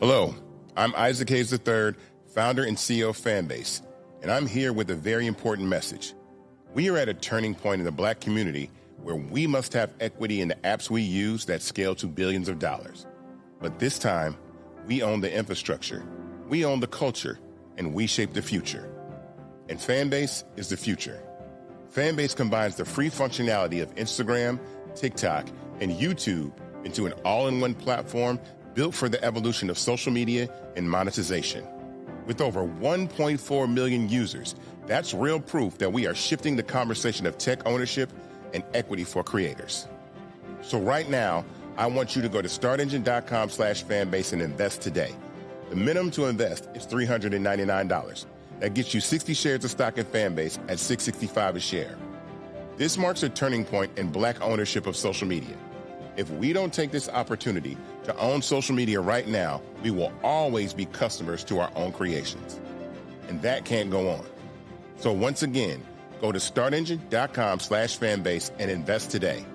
Hello, I'm Isaac Hayes III, founder and CEO of Fanbase, and I'm here with a very important message. We are at a turning point in the Black community where we must have equity in the apps we use that scale to billions of dollars. But this time, we own the infrastructure, we own the culture, and we shape the future. And Fanbase is the future. Fanbase combines the free functionality of Instagram, TikTok, and YouTube into an all-in-one platform built for the evolution of social media and monetization. With over 1.4 million users, that's real proof that we are shifting the conversation of tech ownership and equity for creators. So right now, I want you to go to startengine.com/fanbase and invest today. The minimum to invest is $399. That gets you 60 shares of stock in Fanbase at $665 a share. This marks a turning point in Black ownership of social media. If we don't take this opportunity to own social media right now, we will always be customers to our own creations. And that can't go on. So once again, go to startengine.com/fanbase and invest today.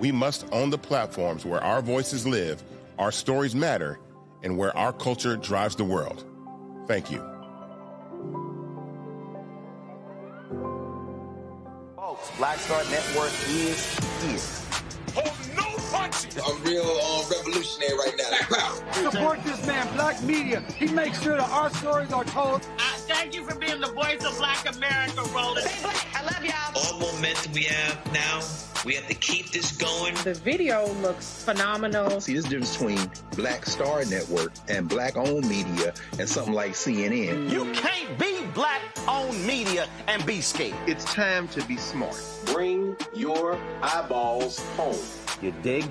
We must own the platforms where our voices live, our stories matter, and where our culture drives the world. Thank you. Folks, Black Star Network is here. Hold no punches. I'm real revolutionary right now. Black power. Support this man, Black media. He makes sure that our stories are told. Thank you for being the voice of Black America, Roland. Stay black. I love y'all. All momentum we have now, we have to keep this going. The video looks phenomenal. See, this difference between Black Star Network and Black-owned media and something like CNN. You can't be Black-owned media and be scared. It's time to be smart. Bring your eyeballs home. You dig?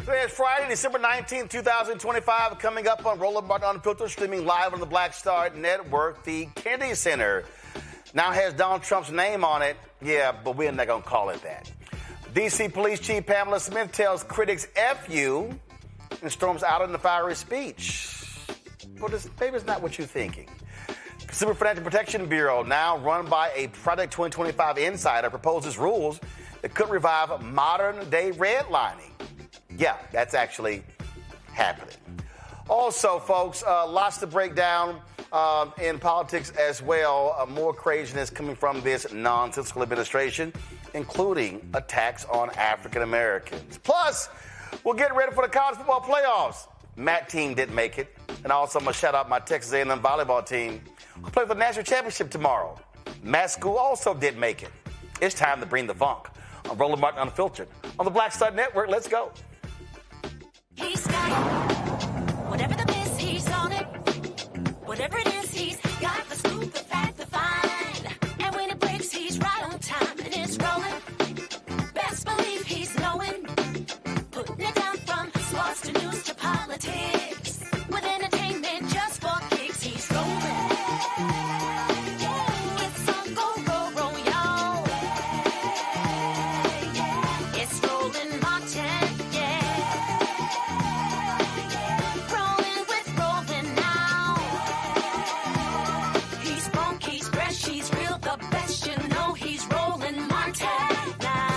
Today is Friday, December 19th, 2025. Coming up on Roland Martin Unfiltered, streaming live on the Black Star Network. The Kennedy Center now has Donald Trump's name on it. Yeah, but we're not going to call it that. D.C. Police Chief Pamela Smith tells critics F you and storms out in the fiery speech. Well, maybe it's not what you're thinking. Consumer Financial Protection Bureau, now run by a Project 2025 insider, proposes rules that could revive modern-day redlining. Yeah, that's actually happening. Also, folks, lots to break down in politics as well. More craziness coming from this nonsensical administration, including attacks on African Americans. Plus, we'll get ready for the college football playoffs. Matt team didn't make it. And also, I'm going to shout out my Texas A&M volleyball team who play for the national championship tomorrow. Matt school also didn't make it. It's time to bring the funk. I'm Roland Martin Unfiltered on the Black Star Network. Let's go. He's got whatever the biz, he's on it. Whatever it is, he's got the scoop, the fact, the find. And when it breaks, he's right on time and it's rolling. Best believe he's knowing. Putting it down from sports to news to politics. With entertainment just for kicks, he's rolling. It's on go, roll, roll, y'all. It's Roland Martin, yeah. Rolling with Roland now. He's funk, he's fresh, he's real, the best, you know he's Roland Martin now.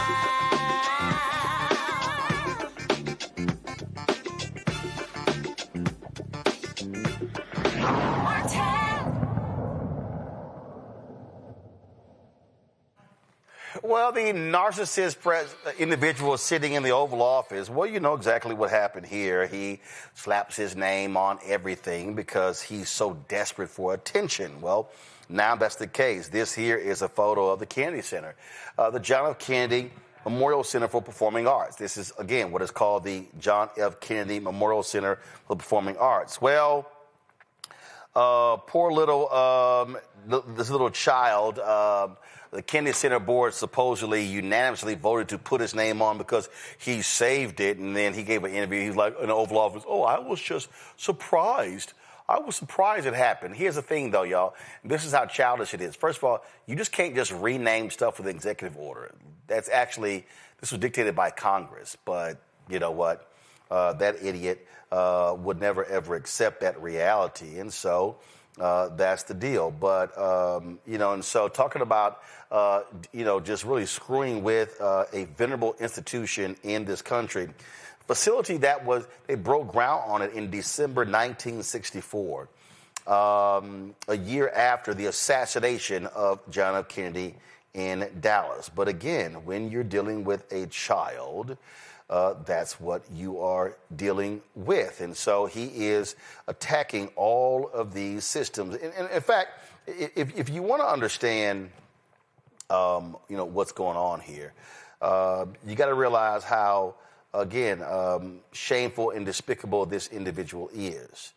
Well, the narcissist individual sitting in the Oval Office, well, you know exactly what happened here. He slaps his name on everything because he's so desperate for attention. Well, now that's the case. This here is a photo of the Kennedy Center, the John F. Kennedy Memorial Center for Performing Arts. This is, again, what is called the John F. Kennedy Memorial Center for Performing Arts. Well, poor little, this little child, the Kennedy Center board supposedly unanimously voted to put his name on because he saved it. And then he gave an interview. He's like, in the Oval Office, oh, I was just surprised. I was surprised it happened. Here's the thing, though, y'all. This is how childish it is. First of all, you just can't just rename stuff with an executive order. That's actually, this was dictated by Congress. But you know what? That idiot would never, ever accept that reality. And so that's the deal. But, you know, and so talking about, you know, just really screwing with a venerable institution in this country, facility that was, they broke ground on it in December 1964, a year after the assassination of John F. Kennedy in Dallas. But again, when you're dealing with a child, that's what you are dealing with. And so he is attacking all of these systems. And in fact, if you want to understand, you know, what's going on here, you got to realize how, again, shameful and despicable this individual is.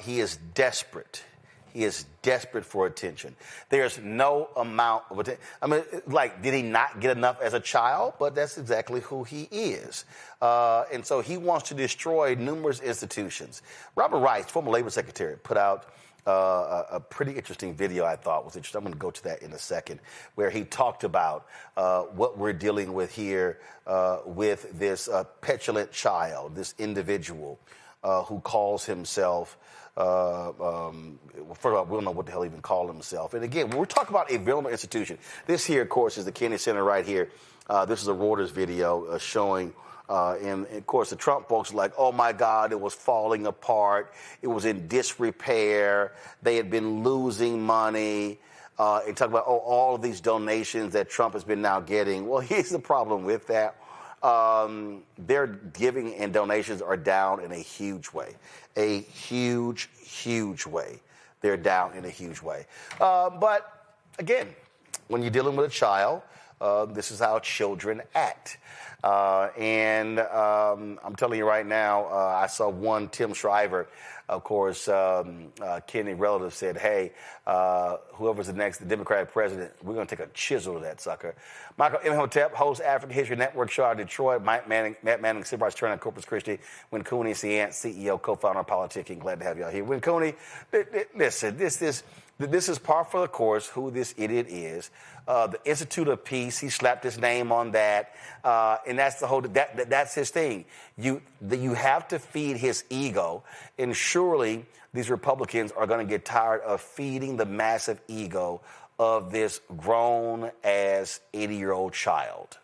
He is desperate. He is desperate for attention. There's no amount of attention. I mean, like, did he not get enough as a child? But that's exactly who he is. And so he wants to destroy numerous institutions. Robert Rice, former labor secretary, put out a pretty interesting video, I thought was interesting. I'm going to go to that in a second, where he talked about what we're dealing with here with this petulant child, this individual who calls himself, first of all, we don't know what the hell he even called himself. And again, when we're talking about a venerable institution, this here, of course, is the Kennedy Center right here. This is a Reuters video showing, and of course, the Trump folks are like, oh my God, it was falling apart. It was in disrepair. They had been losing money. And talk about, oh, all of these donations that Trump has been now getting. Well, here's the problem with that. Their giving and donations are down in a huge way. A huge, huge way. They're down in a huge way. But again, when you're dealing with a child, this is how children act. And I'm telling you right now, I saw one, Tim Shriver, of course, Kennedy relative said, hey, whoever's the next Democratic president, we're going to take a chisel to that sucker. Michael Imhotep, host African History Network show out of Detroit. Matt Manning, Civil Rights Attorney, Corpus Christi. Win Cooney, CEO, co-founder of Politicking. Glad to have y'all here. Win Cooney, listen, this This is par for the course who this idiot is. The Institute of Peace, he slapped his name on that, and that's the whole. That's his thing. You have to feed his ego, and surely these Republicans are going to get tired of feeding the massive ego of this grown-ass 80-year-old child.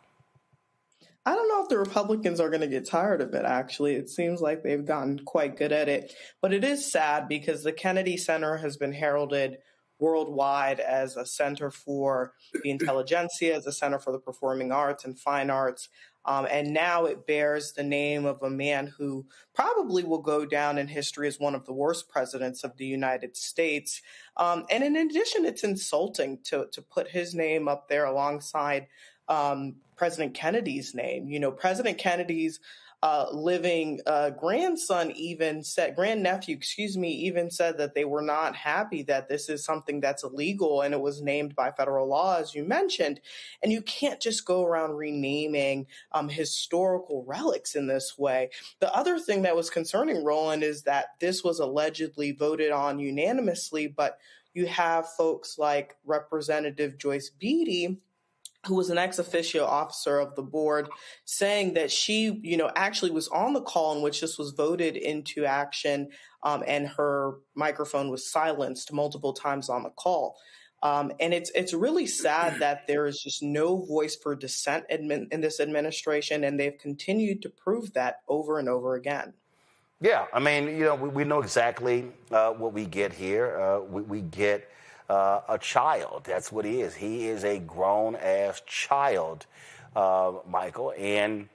I don't know if the Republicans are going to get tired of it, actually. It seems like they've gotten quite good at it. But it is sad because the Kennedy Center has been heralded worldwide as a center for the intelligentsia, as a center for the performing arts and fine arts. And now it bears the name of a man who probably will go down in history as one of the worst presidents of the United States. And in addition, it's insulting to put his name up there alongside President Kennedy's name. You know, President Kennedy's living grandnephew, even said that they were not happy that this is something that's illegal and it was named by federal law, as you mentioned. And you can't just go around renaming historical relics in this way. The other thing that was concerning, Roland, is that this was allegedly voted on unanimously, but you have folks like Representative Joyce Beatty, who was an ex officio officer of the board, saying that she, actually was on the call in which this was voted into action, and her microphone was silenced multiple times on the call. And it's really sad that there is just no voice for dissent in this administration, and they've continued to prove that over and over again. Yeah, I mean, we know exactly what we get here. We get a child. That's what he is. He is a grown-ass child, Michael, and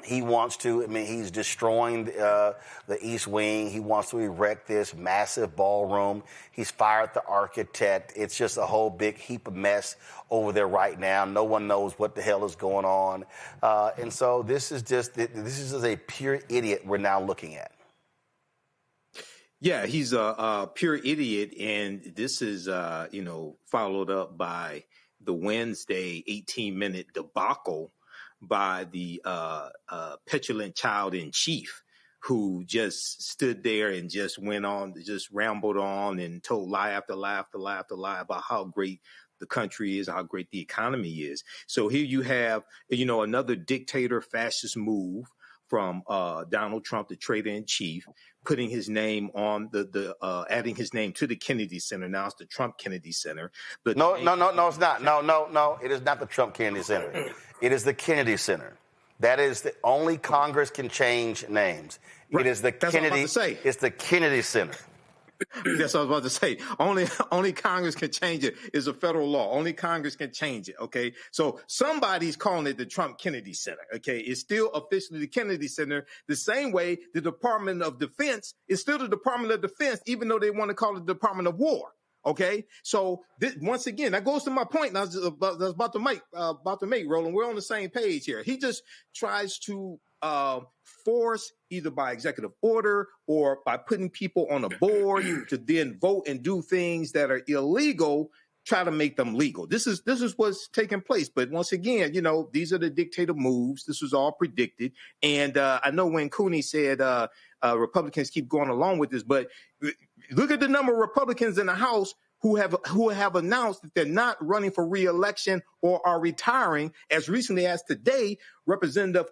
he wants to, he's destroying the East Wing. He wants to erect this massive ballroom. He's fired the architect. It's just a whole big heap of mess over there right now. No one knows what the hell is going on. And so this is just a pure idiot we're now looking at. Yeah, he's a pure idiot, and this is, followed up by the Wednesday 18-minute debacle by the petulant child-in-chief, who just stood there and just went on, just rambled on and told lie after lie after lie after lie about how great the country is, how great the economy is. So here you have, another dictator fascist move from Donald Trump, the traitor-in-chief, putting his name on adding his name to the Kennedy Center. Now it's the Trump Kennedy Center. But no, it's not. No, it is not the Trump Kennedy Center. It is the Kennedy Center. That is the only Congress can change names. Right. It is the Kennedy. It's the Kennedy Center. That's what I was about to say. Only Congress can change it. It's a federal law. Only Congress can change it. Okay. So somebody's calling it the Trump Kennedy Center. Okay. It's still officially the Kennedy Center. The same way the Department of Defense is still the Department of Defense, even though they want to call it the Department of War. Okay. So once again, that goes to my point. I was about to make, Roland. We're on the same page here. He just tries to force, either by executive order or by putting people on a board to then vote and do things that are illegal, try to make them legal. This is what's taking place. But once again, these are the dictator moves. This was all predicted. And I know when Cooney said Republicans keep going along with this, but look at the number of Republicans in the House who have announced that they're not running for re-election or are retiring. As recently as today, Representative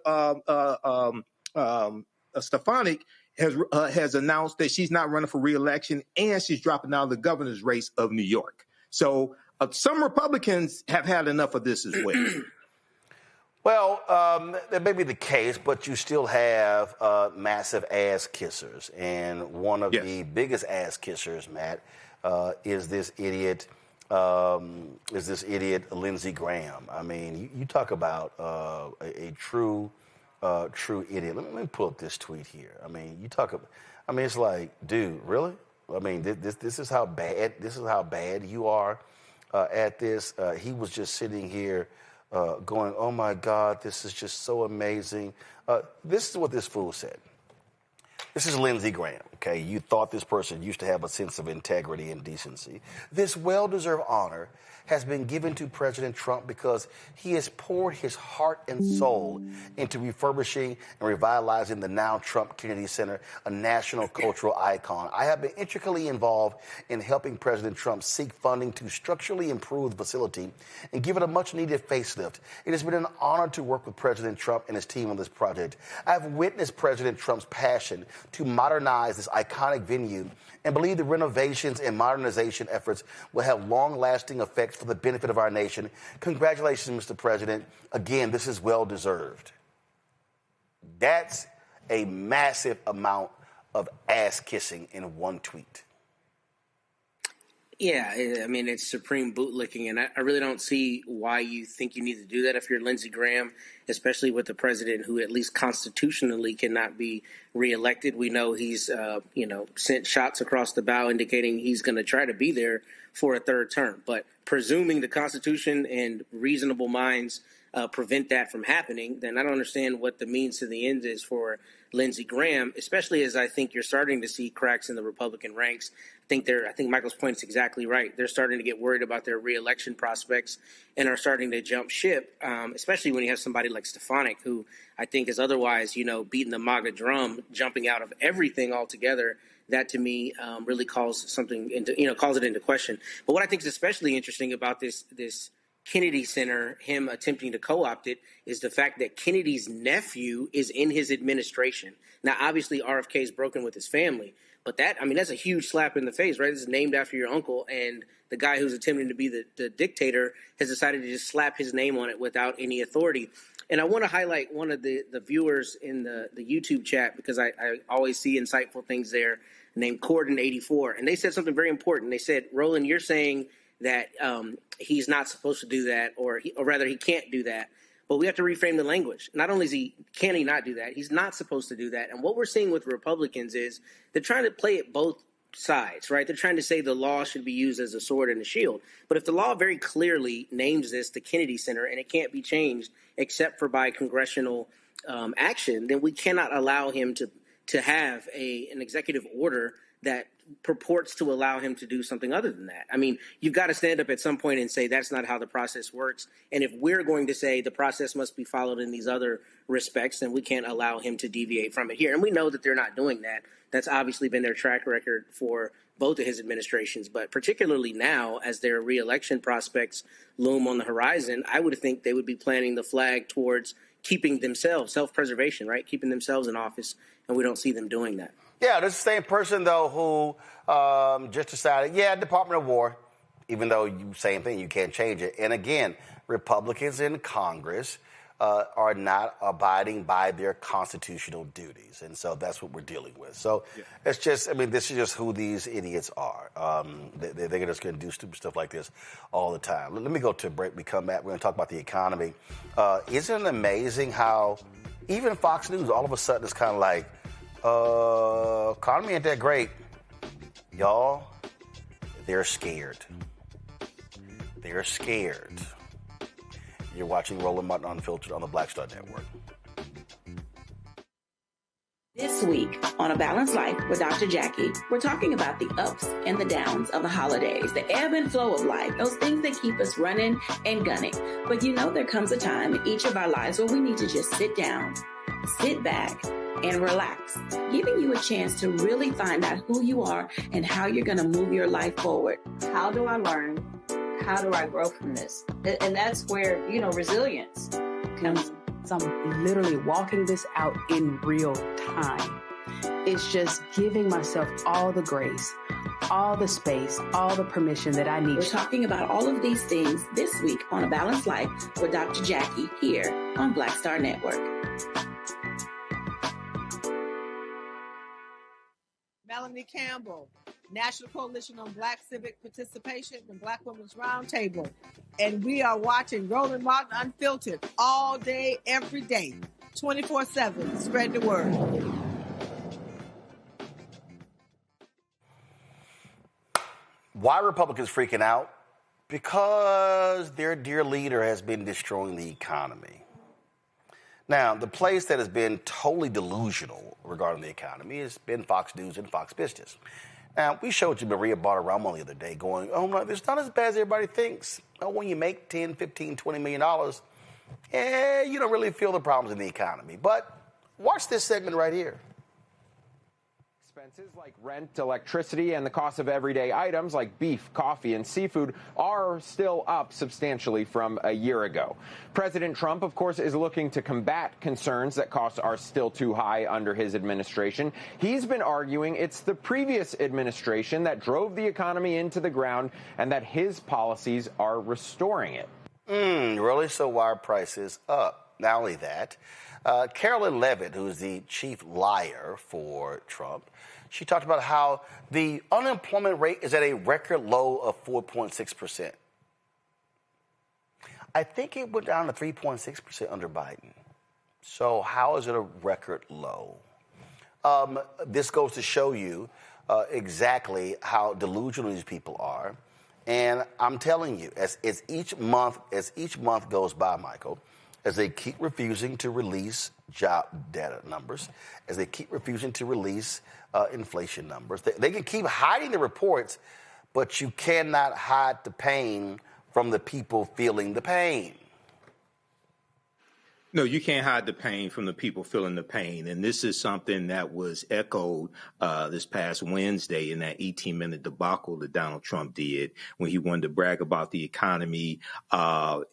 Stefanik has announced that she's not running for re-election and she's dropping out of the governor's race of New York. So some Republicans have had enough of this as well. Well, that may be the case, but you still have massive ass kissers, and one of the biggest ass kissers, Matt, is this idiot Lindsey Graham. I mean, you talk about a true idiot. Let me pull up this tweet here. I mean, it's like, dude, really? I mean, this is how bad you are at this. He was just sitting here going, oh my God, this is just so amazing. This is what this fool said. This is Lindsey Graham, okay? You thought this person used to have a sense of integrity and decency. This well-deserved honor has been given to President Trump because he has poured his heart and soul into refurbishing and revitalizing the now Trump Kennedy Center, a national cultural icon. I have been intricately involved in helping President Trump seek funding to structurally improve the facility and give it a much-needed facelift. It has been an honor to work with President Trump and his team on this project. I've witnessed President Trump's passion to modernize this iconic venue and believe the renovations and modernization efforts will have long-lasting effects for the benefit of our nation. Congratulations, Mr. President. Again, this is well-deserved. That's a massive amount of ass-kissing in one tweet. Yeah, I mean, it's supreme bootlicking, and I really don't see why you think you need to do that if you're Lindsey Graham, especially with the president who at least constitutionally cannot be reelected. We know he's, sent shots across the bow indicating he's going to try to be there for a third term. But presuming the Constitution and reasonable minds prevent that from happening, then I don't understand what the means to the end is for Lindsey Graham, especially as I think you're starting to see cracks in the Republican ranks. I think Michael's point is exactly right. They're starting to get worried about their reelection prospects and are starting to jump ship, especially when you have somebody like Stefanik, who I think is otherwise, beating the MAGA drum, jumping out of everything altogether. That to me really calls something calls it into question. But what I think is especially interesting about this Kennedy Center, him attempting to co-opt it, is the fact that Kennedy's nephew is in his administration. Now, obviously, RFK is broken with his family, but that's a huge slap in the face, right? This is named after your uncle, and the guy who's attempting to be the dictator has decided to just slap his name on it without any authority. And I want to highlight one of the viewers in the YouTube chat, because I always see insightful things there, named Corden84, and they said something very important. They said, Roland, you're saying that he's not supposed to do that, or rather he can't do that. But we have to reframe the language. Not only can he not do that, he's not supposed to do that. And what we're seeing with Republicans is they're trying to play it both sides, right? They're trying to say the law should be used as a sword and a shield. But if the law very clearly names this the Kennedy Center and it can't be changed except for by congressional action, then we cannot allow him to have an executive order that purports to allow him to do something other than that. I mean, you've got to stand up at some point and say that's not how the process works. And if we're going to say the process must be followed in these other respects, then we can't allow him to deviate from it here. And we know that they're not doing that. That's obviously been their track record for both of his administrations. But particularly now, as their reelection prospects loom on the horizon, I would think they would be planting the flag towards keeping themselves, self-preservation, right? Keeping themselves in office. And we don't see them doing that. Yeah, this is the same person, though, who just decided, Department of War, even though same thing, you can't change it. And again, Republicans in Congress are not abiding by their constitutional duties. And so that's what we're dealing with. So it's just, this is just who these idiots are. They're just going to do stupid stuff like this all the time. Let me go to a break. We come back. We're going to talk about the economy. Isn't it amazing how even Fox News all of a sudden is kind of like, economy ain't that great. Y'all, they're scared. They're scared. You're watching Roland Martin Unfiltered on the Black Star Network. This week on A Balanced Life with Dr. Jackie, we're talking about the ups and the downs of the holidays, the ebb and flow of life, those things that keep us running and gunning. But there comes a time in each of our lives where we need to just sit down, sit back, and relax, giving you a chance to really find out who you are and how you're going to move your life forward. How do I learn? How do I grow from this? And that's where, resilience comes. So I'm literally walking this out in real time. It's just giving myself all the grace, all the space, all the permission that I need. We're talking about all of these things this week on A Balanced Life with Dr. Jackie here on Black Star Network. Melanie Campbell, National Coalition on Black Civic Participation and Black Women's Roundtable. And we are watching Roland Martin Unfiltered all day, every day, 24/7. Spread the word. Why are Republicans freaking out? Because their dear leader has been destroying the economy. Now, the place that has been totally delusional regarding the economy has been Fox News and Fox Business. Now, we showed you Maria Bartiromo the other day going, oh, no, it's not as bad as everybody thinks. Oh, when you make $10, $15, $20 million, you don't really feel the problems in the economy. But watch this segment right here. Expenses like rent, electricity, and the cost of everyday items like beef, coffee, and seafood are still up substantially from a year ago. President Trump, of course, is looking to combat concerns that costs are still too high under his administration. He's been arguing it's the previous administration that drove the economy into the ground and that his policies are restoring it. Really? So why are prices up? Not only that, Carolyn Levitt, who is the chief liar for Trump, she talked about how the unemployment rate is at a record low of 4.6%. I think it went down to 3.6% under Biden. So how is it a record low? This goes to show you exactly how delusional these people are. And I'm telling you, as each month goes by, Michael, as they keep refusing to release job data numbers, as they keep refusing to release inflation numbers. They can keep hiding the reports, but you cannot hide the pain from the people feeling the pain. No, you can't hide the pain from the people feeling the pain. And this is something that was echoed this past Wednesday in that 18-minute debacle that Donald Trump did when he wanted to brag about the economy,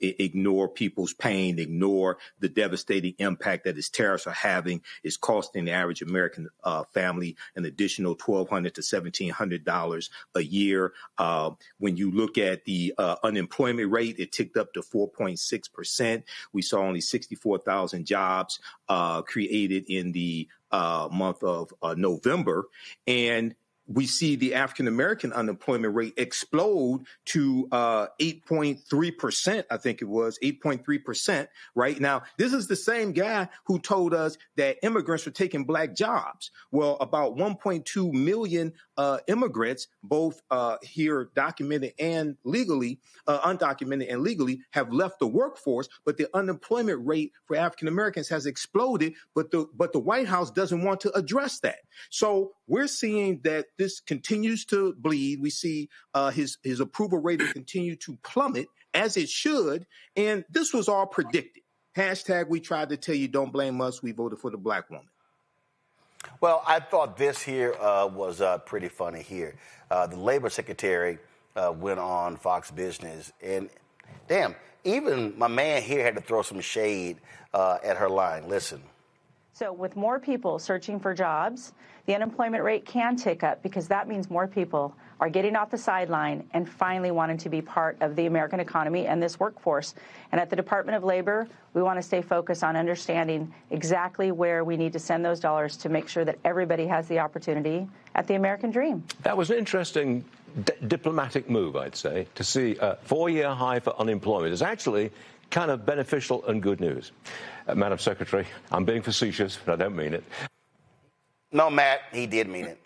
ignore people's pain, ignore the devastating impact that his tariffs are having. It's costing the average American family an additional $1,200 to $1,700 a year. When you look at the unemployment rate, it ticked up to 4.6%. We saw only 64,000 jobs created in the month of November. And we see the African-American unemployment rate explode to 8.3%, I think it was, 8.3%. Right now, this is the same guy who told us that immigrants were taking black jobs. Well, about 1.2 million immigrants, both here documented and legally, undocumented and legally, have left the workforce, but the unemployment rate for African-Americans has exploded, but the White House doesn't want to address that. So we're seeing that this continues to bleed. We see his approval rating continue to plummet, as it should, and this was all predicted. Hashtag we tried to tell you, don't blame us, we voted for the black woman. Well, I thought this here was pretty funny here. The labor secretary went on Fox Business, and damn, even my man here had to throw some shade at her line. Listen. So with more people searching for jobs, the unemployment rate can tick up because that means more people are getting off the sideline and finally wanting to be part of the American economy and this workforce. And at the Department of Labor, we want to stay focused on understanding exactly where we need to send those dollars to make sure that everybody has the opportunity at the American dream. That was an interesting diplomatic move, I'd say, to see a 4-year high for unemployment. It's actually kind of beneficial and good news. Madam Secretary, I'm being facetious, but I don't mean it. No, Matt, he did mean it.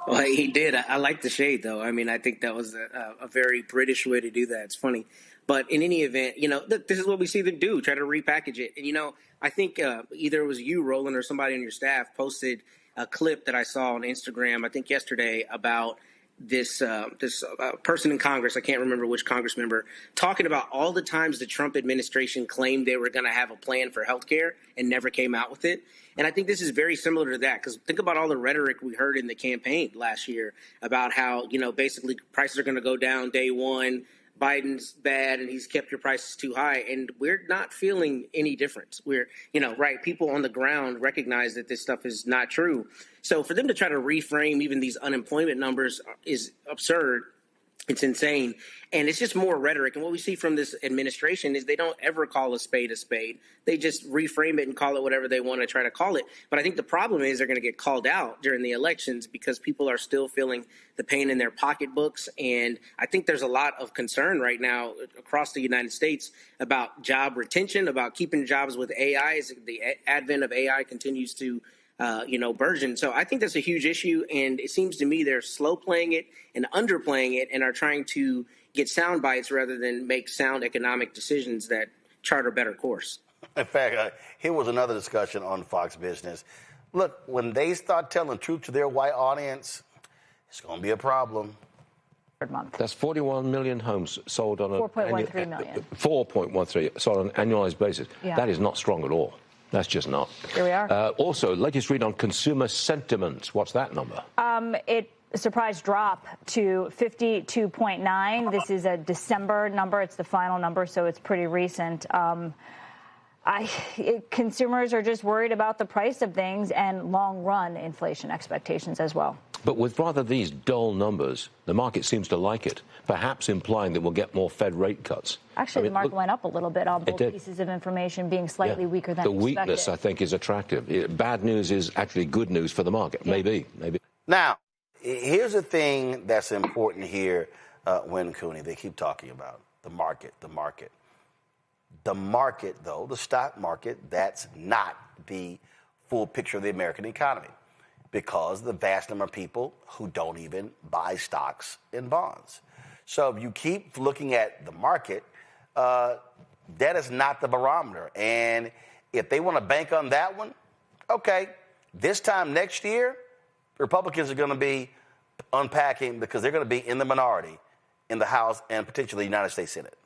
Well, he did. I like the shade, though. I mean, I think that was a very British way to do that. It's funny. But in any event, this is what we see them do, try to repackage it. And, I think either it was you, Roland, or somebody on your staff posted a clip that I saw on Instagram, I think yesterday, about this person in Congress, I can't remember which Congress member, talking about all the times the Trump administration claimed they were going to have a plan for health care and never came out with it. And I think this is very similar to that, because think about all the rhetoric we heard in the campaign last year about how, basically prices are going to go down day one. Biden's bad and he's kept your prices too high. And we're not feeling any difference. We're, right, people on the ground recognize that this stuff is not true. So for them to try to reframe even these unemployment numbers is absurd. It's insane. And it's just more rhetoric. And what we see from this administration is they don't ever call a spade a spade. They just reframe it and call it whatever they want to try to call it. But I think the problem is they're going to get called out during the elections because people are still feeling the pain in their pocketbooks. And I think there's a lot of concern right now across the United States about job retention, about keeping jobs with AI as the advent of AI continues to burgeon. So I think that's a huge issue. And it seems to me they're slow playing it and underplaying it and are trying to get sound bites rather than make sound economic decisions that chart a better course. In fact, here was another discussion on Fox Business. Look, when they start telling truth to their white audience, it's going to be a problem. Month. That's 41 million homes sold on 4.13 million. 4.13 sold on an annualized basis. Yeah. That is not strong at all. That's just not. Here we are. Also, latest read on consumer sentiment. What's that number? It surprise drop to 52.9. This is a December number. It's the final number, so it's pretty recent. Consumers are just worried about the price of things and long-run inflation expectations as well. But with rather these dull numbers, the market seems to like it, perhaps implying that we'll get more Fed rate cuts. Actually, the market went up a little bit on both pieces of information being slightly weaker than expected. The weakness, I think, is attractive. Bad news is actually good news for the market. Yeah. Maybe. Now, here's the thing that's important here, Win Cooney. They keep talking about the market. The market, though, the stock market, that's not the full picture of the American economy, because the vast number of people who don't even buy stocks and bonds. So if you keep looking at the market, that is not the barometer. And if they want to bank on that one, okay, this time next year, Republicans are going to be unpacking because they're going to be in the minority in the House and potentially the United States Senate.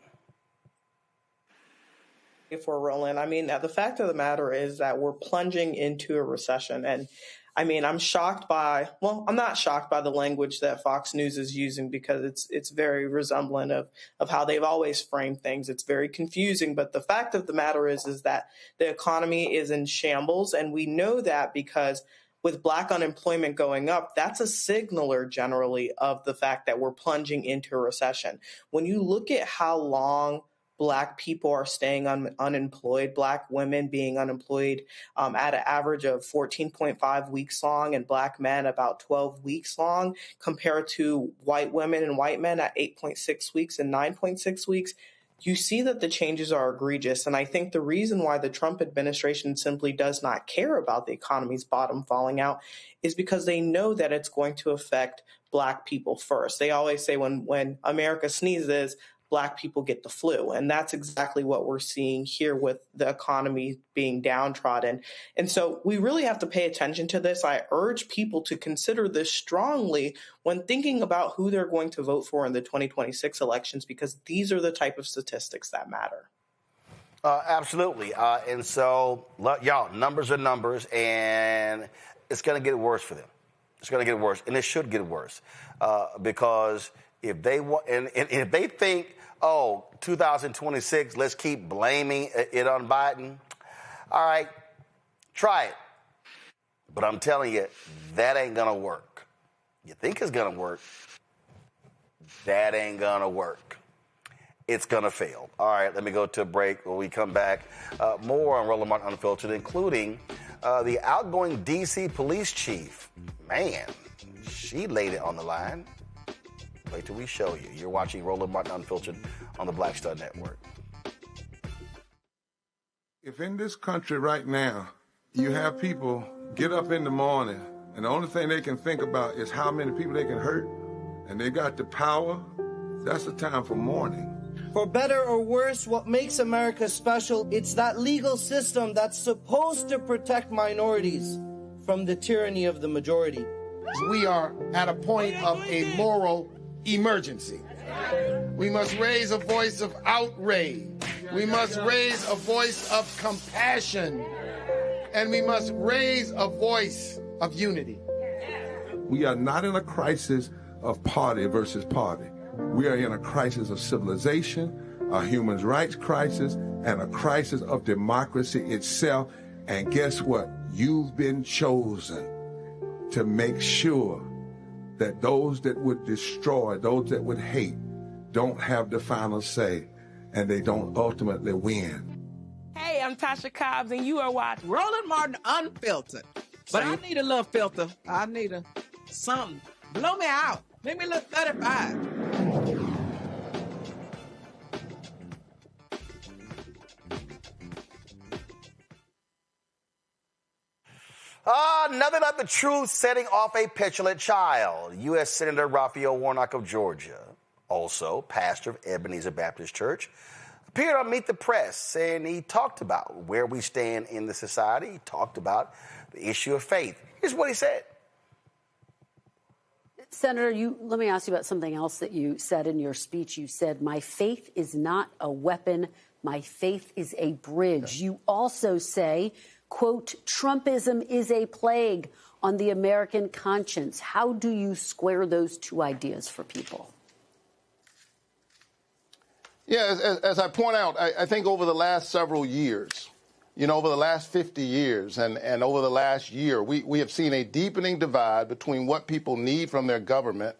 If we're rolling, the fact of the matter is that we're plunging into a recession. And I'm not shocked by the language that Fox News is using, because it's very resemblant of how they've always framed things. It's very confusing. But the fact of the matter is that the economy is in shambles. And we know that because with Black unemployment going up, that's a signaler generally of the fact that we're plunging into a recession. When you look at how long Black people are staying unemployed, Black women being unemployed at an average of 14.5 weeks long, and Black men about 12 weeks long, compared to white women and white men at 8.6 weeks and 9.6 weeks, you see that the changes are egregious. And I think the reason why the Trump administration simply does not care about the economy's bottom falling out is because they know that it's going to affect Black people first. They always say when America sneezes, Black people get the flu. And that's exactly what we're seeing here with the economy being downtrodden. And so we really have to pay attention to this. I urge people to consider this strongly when thinking about who they're going to vote for in the 2026 elections, because these are the type of statistics that matter. Absolutely. And so, y'all, numbers are numbers, and it's going to get worse for them. It's going to get worse, and it should get worse because if they want, and if they think, 2026, let's keep blaming it on Biden. All right, try it. But I'm telling you, that ain't going to work. You think it's going to work. That ain't going to work. It's going to fail. All right, let me go to a break. When we come back, more on Roland Martin Unfiltered, including the outgoing D.C. police chief. Man, she laid it on the line. Wait till we show you. You're watching Roland Martin Unfiltered on the Black Star Network. If in this country right now, you have people get up in the morning and the only thing they can think about is how many people they can hurt, and they got the power, that's the time for mourning. For better or worse, what makes America special, it's that legal system that's supposed to protect minorities from the tyranny of the majority. We are at a point of a moral emergency. We must raise a voice of outrage. We must raise a voice of compassion. And we must raise a voice of unity. We are not in a crisis of party versus party. We are in a crisis of civilization, a human rights crisis, and a crisis of democracy itself. And guess what? You've been chosen to make sure that those that would destroy, those that would hate, don't have the final say, and they don't ultimately win. Hey, I'm Tasha Cobbs, and you are watching Roland Martin Unfiltered. But I need a little filter. I need something. Blow me out. Make me look 35. Nothing like the truth setting off a petulant child. U.S. Senator Raphael Warnock of Georgia, also pastor of Ebenezer Baptist Church, appeared on Meet the Press, and he talked about where we stand in the society. He talked about the issue of faith. Here's what he said. Senator, let me ask you about something else that you said in your speech. You said, my faith is not a weapon. My faith is a bridge. You also say, quote, Trumpism is a plague on the American conscience. How do you square those two ideas for people? Yeah, as I point out, I think over the last several years, over the last 50 years and over the last year, we have seen a deepening divide between what people need from their government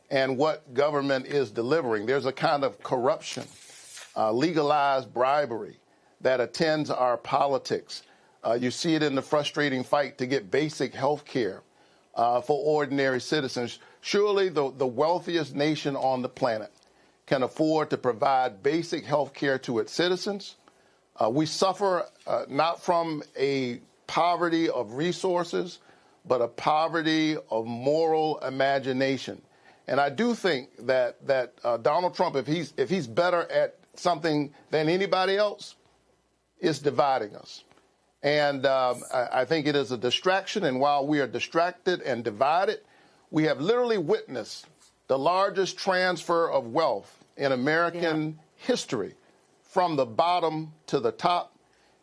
and what government is delivering. There's a kind of corruption, legalized bribery that attends our politics. You see it in the frustrating fight to get basic health care for ordinary citizens. Surely the wealthiest nation on the planet can afford to provide basic health care to its citizens. We suffer not from a poverty of resources, but a poverty of moral imagination. And I do think that Donald Trump, if he's better at something than anybody else, is dividing us. And I think it is a distraction. And while we are distracted and divided, we have literally witnessed the largest transfer of wealth in American history from the bottom to the top.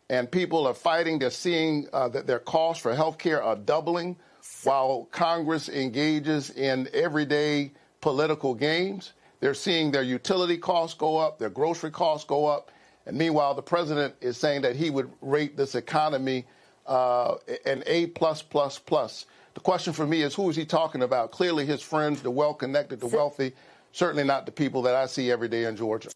And people are fighting. They're seeing that their costs for health care are doubling while Congress engages in everyday political games. They're seeing their utility costs go up, their grocery costs go up. And meanwhile, the president is saying that he would rate this economy an A+++. The question for me is, who is he talking about? Clearly his friends, the well-connected, the wealthy, certainly not the people that I see every day in Georgia.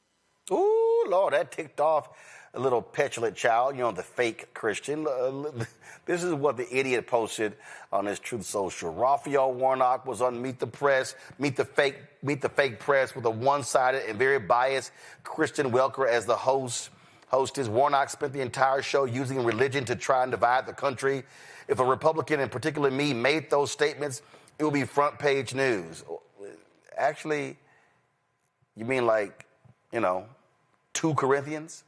Ooh, Lord, that ticked off a little petulant child, the fake Christian. This is what the idiot posted on his Truth Social. Raphael Warnock was on Meet the Press, Meet the Fake Press with a one-sided and very biased Christian Welker as the hostess. Warnock spent the entire show using religion to try and divide the country. If a Republican, in particular me, made those statements, it would be front page news. Actually, you mean 2 Corinthians?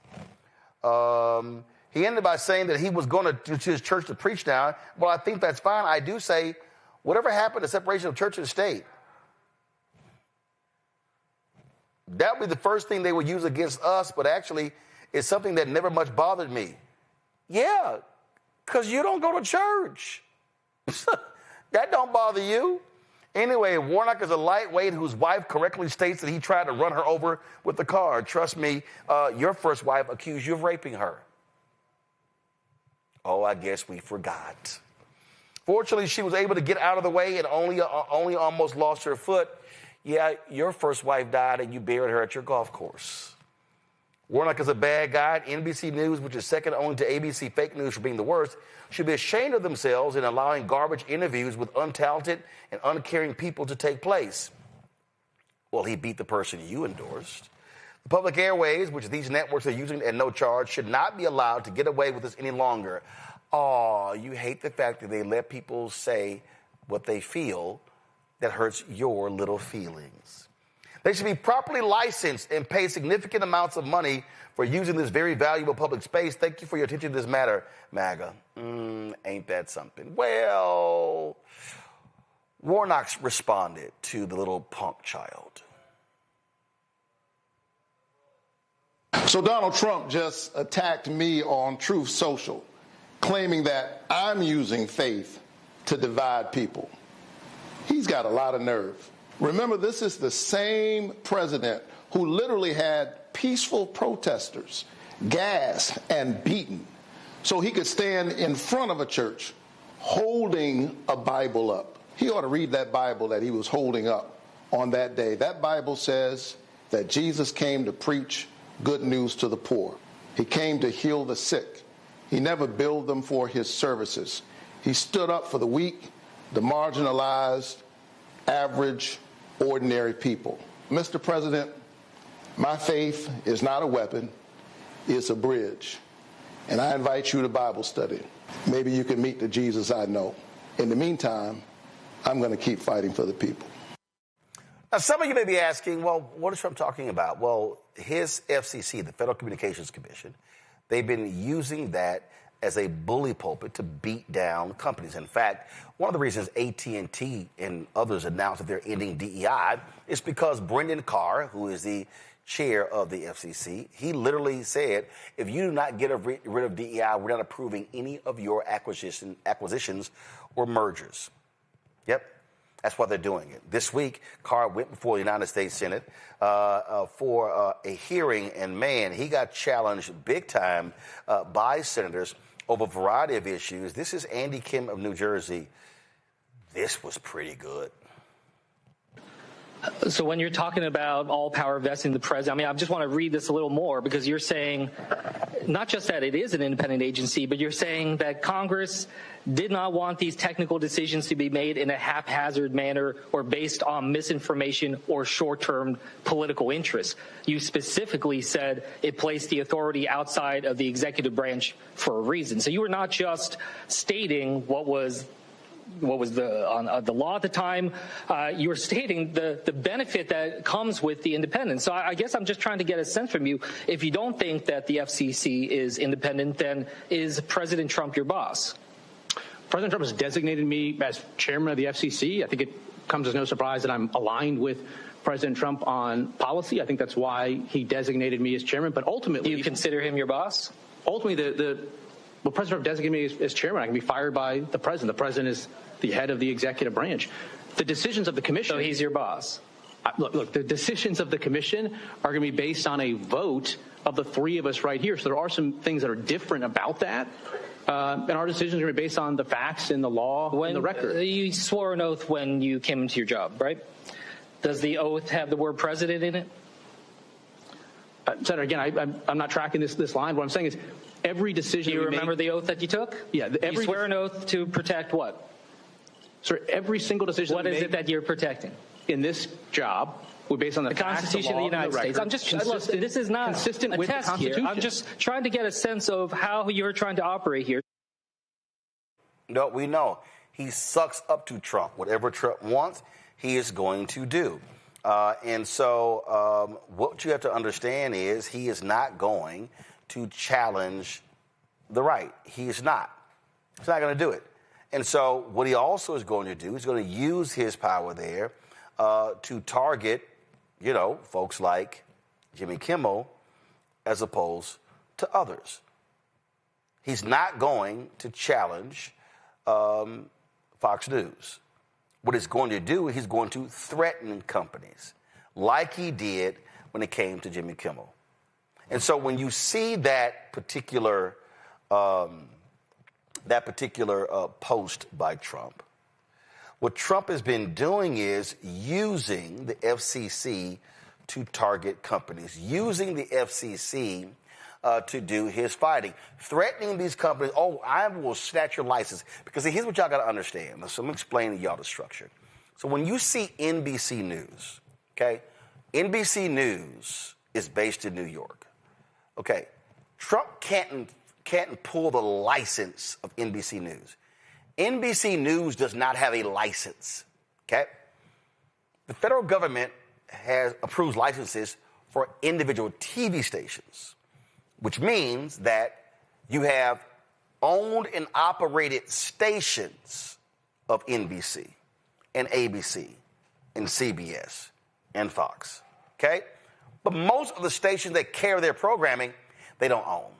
He ended by saying that he was going to his church to preach now. Well, I think that's fine. I do say, whatever happened to separation of church and state? That would be the first thing they would use against us, but actually it's something that never much bothered me. Yeah, because you don't go to church. That don't bother you. Anyway, Warnock is a lightweight whose wife correctly states that he tried to run her over with the car. Trust me, your first wife accused you of raping her. Oh, I guess we forgot. Fortunately, she was able to get out of the way and only almost lost her foot. Yeah, your first wife died and you buried her at your golf course. Warnock is a bad guy. NBC News, which is second only to ABC fake news for being the worst, should be ashamed of themselves in allowing garbage interviews with untalented and uncaring people to take place. Well, he beat the person you endorsed. The public airways, which these networks are using at no charge, should not be allowed to get away with this any longer. Oh, you hate the fact that they let people say what they feel that hurts your little feelings. They should be properly licensed and pay significant amounts of money for using this very valuable public space. Thank you for your attention to this matter, MAGA. Ain't that something? Well, Warnock responded to the little punk child. So Donald Trump just attacked me on Truth Social, claiming that I'm using faith to divide people. He's got a lot of nerve. Remember, this is the same president who literally had peaceful protesters gassed and beaten so he could stand in front of a church holding a Bible up. He ought to read that Bible that he was holding up on that day. That Bible says that Jesus came to preach good news to the poor. He came to heal the sick. He never billed them for his services. He stood up for the weak, the marginalized, average, ordinary people. Mr. President, my faith is not a weapon, it's a bridge. And I invite you to Bible study. Maybe you can meet the Jesus I know. In the meantime, I'm going to keep fighting for the people. Now, some of you may be asking, well, what is Trump talking about? Well, his FCC, the Federal Communications Commission, they've been using that as a bully pulpit to beat down companies. In fact, one of the reasons AT&T and others announced that they're ending DEI is because Brendan Carr, who is the chair of the FCC, he literally said, if you do not get rid of DEI, we're not approving any of your acquisitions or mergers. Yep. That's why they're doing it. This week, Carr went before the United States Senate for a hearing, and man, he got challenged big time by senators over a variety of issues. This is Andy Kim of New Jersey. This was pretty good. So when you're talking about all power vesting in the president, I just want to read this a little more, because you're saying not just that it is an independent agency, but you're saying that Congress did not want these technical decisions to be made in a haphazard manner or based on misinformation or short-term political interests. You specifically said it placed the authority outside of the executive branch for a reason. So you were not just stating what was the law at the time. You were stating the benefit that comes with the independence. So I guess I'm just trying to get a sense from you. If you don't think that the FCC is independent, then is President Trump your boss? President Trump has designated me as chairman of the FCC. I think it comes as no surprise that I'm aligned with President Trump on policy. I think that's why he designated me as chairman. But ultimately, do you consider him your boss? Ultimately, well, President Trump designated me as chairman. I can be fired by the president. The president is the head of the executive branch. The decisions of the commission. So he's your boss. Look, the decisions of the commission are going to be based on a vote of the three of us right here. So there are some things that are different about that. And our decisions are going to be based on the facts and the law and the record. You swore an oath when you came into your job, right? Does the oath have the word president in it? Senator, again, I'm not tracking this line. What I'm saying is every decision Do you remember the oath that you took? Yeah. You swear an oath to protect what? Sir, every single decision What is it that you're protecting? In this job, we're based on the Constitution of the United States. I'm just this is not consistent a with test the Constitution. here. I'm just trying to get a sense of how you're trying to operate here. No, we know he sucks up to Trump. Whatever Trump wants, he is going to do. And so what you have to understand is he is not going to challenge the right. He is not. He's not going to do it. And so what he also is going to do is going to use his power there to target, folks like Jimmy Kimmel as opposed to others. He's not going to challenge Fox News. What he's going to do, he's going to threaten companies like he did when it came to Jimmy Kimmel. And so when you see that particular post by Trump, what Trump has been doing is using the FCC to target companies, using the FCC to do his fighting, threatening these companies. Oh, I will snatch your license. Because here's what y'all got to understand. So I'm explaining to y'all the structure. So when you see NBC News, okay, NBC News is based in New York. Okay, Trump can't pull the license of NBC News. NBC News does not have a license, okay? The federal government approves licenses for individual TV stations, which means that you have owned and operated stations of NBC and ABC and CBS and Fox, okay? But most of the stations that carry their programming, they don't own.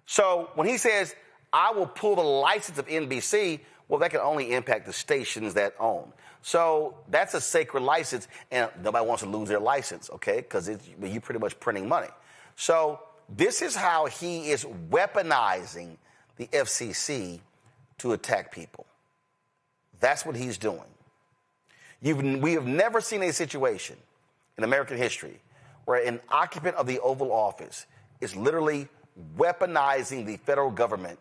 So when he says, I will pull the license of NBC, well, that can only impact the stations that own. So that's a sacred license, and nobody wants to lose their license, okay, because you're pretty much printing money. So this is how he is weaponizing the FCC to attack people. That's what he's doing. We have never seen a situation in American history where an occupant of the Oval Office is literally weaponizing the federal government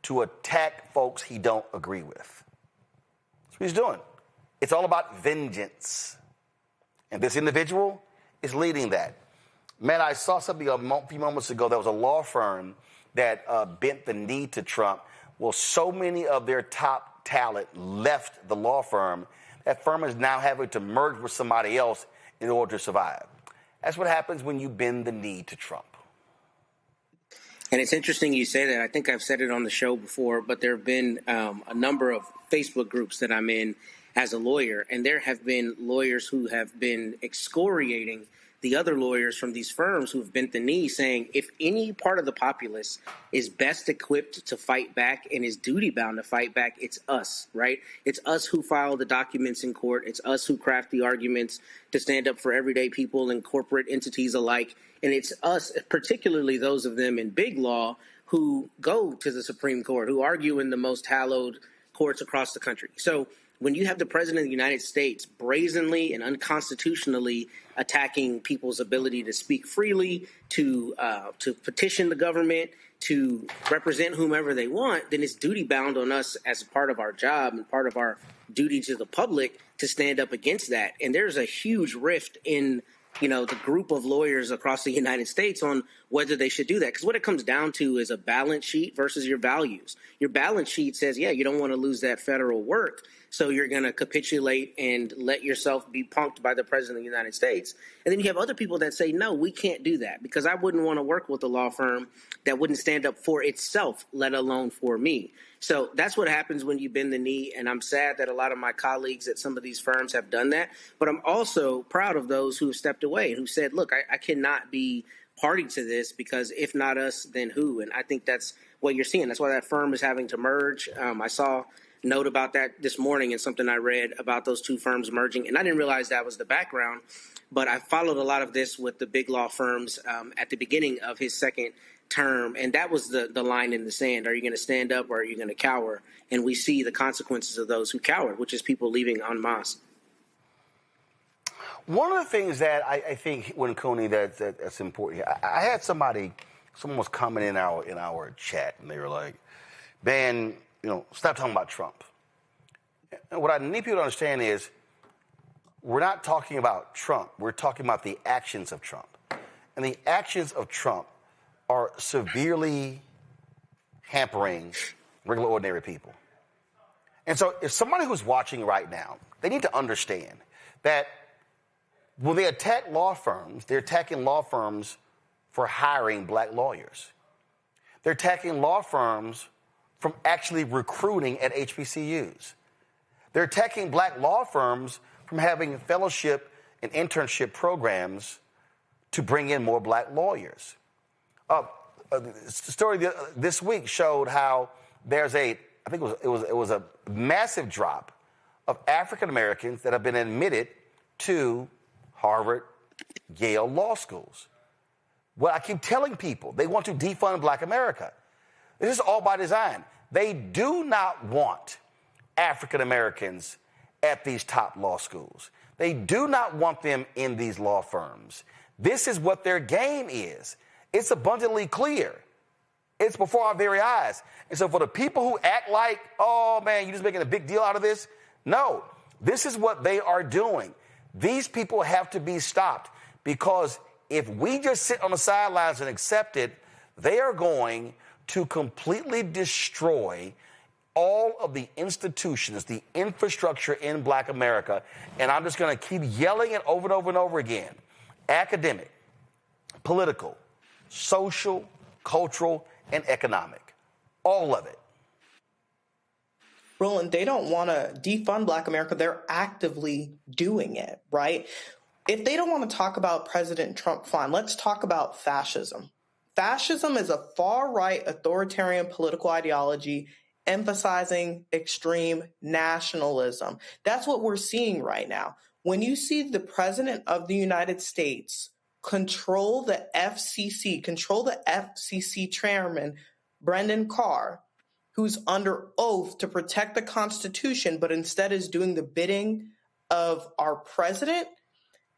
to attack folks he don't agree with. That's what he's doing. It's all about vengeance. And this individual is leading that. Man, I saw something a few moments ago. There was a law firm that bent the knee to Trump. Well, so many of their top talent left the law firm That firm is now having to merge with somebody else in order to survive. That's what happens when you bend the knee to Trump. And it's interesting you say that. I think I've said it on the show before, but there have been a number of Facebook groups that I'm in as a lawyer, and there have been lawyers who have been excoriating the other lawyers from these firms who have bent the knee, saying if any part of the populace is best equipped to fight back and is duty-bound to fight back, it's us, right? It's us who file the documents in court. It's us who craft the arguments to stand up for everyday people and corporate entities alike. And it's us, particularly those of them in big law, who go to the Supreme Court, who argue in the most hallowed courts across the country. So when you have the president of the United States brazenly and unconstitutionally attacking people's ability to speak freely, to petition the government, to represent whomever they want, then it's duty bound on us as a part of our job and part of our duty to the public to stand up against that. And there's a huge rift in the group of lawyers across the United States on whether they should do that. Because what it comes down to is a balance sheet versus your values. Your balance sheet says, yeah, you don't want to lose that federal work, so you're going to capitulate and let yourself be punked by the president of the United States. And then you have other people that say, no, we can't do that because I wouldn't want to work with a law firm that wouldn't stand up for itself, let alone for me. So that's what happens when you bend the knee, and I'm sad that a lot of my colleagues at some of these firms have done that. But I'm also proud of those who have stepped away and who said, look, I cannot be party to this because if not us, then who? And I think that's what you're seeing. That's why that firm is having to merge. I saw a note about that this morning in something I read about those two firms merging, and I didn't realize that was the background. But I followed a lot of this with the big law firms at the beginning of his second term, and that was the line in the sand. Are you going to stand up or are you going to cower? And we see the consequences of those who cower, which is people leaving en masse. One of the things that I think, when Cooney, that's important here, I had someone was commenting in our chat, and they were like, "Ben, stop talking about Trump." And what I need people to understand is, we're not talking about Trump. We're talking about the actions of Trump, and the actions of Trump are severely hampering regular, ordinary people. And so, if somebody who's watching right now, they need to understand that when they attack law firms, they're attacking law firms for hiring black lawyers. They're attacking law firms from actually recruiting at HBCUs. They're attacking black law firms from having fellowship and internship programs to bring in more black lawyers. A story this week showed how there's it was a massive drop of African Americans that have been admitted to Harvard, Yale law schools. What I keep telling people, they want to defund Black America. This is all by design. They do not want African Americans at these top law schools. They do not want them in these law firms. This is what their game is. It's abundantly clear. It's before our very eyes. And so for the people who act like, oh man, you're just making a big deal out of this. No, this is what they are doing. These people have to be stopped, because if we just sit on the sidelines and accept it, they are going to completely destroy all of the institutions, the infrastructure in Black America. And I'm just going to keep yelling it over and over and over again. Academic, political, social, cultural, and economic. All of it. Roland, they don't want to defund Black America. They're actively doing it, right? If they don't want to talk about President Trump, fine. Let's talk about fascism. Fascism is a far-right authoritarian political ideology emphasizing extreme nationalism. That's what we're seeing right now. When you see the President of the United States control the FCC chairman, Brendan Carr, who's under oath to protect the Constitution, but instead is doing the bidding of our president,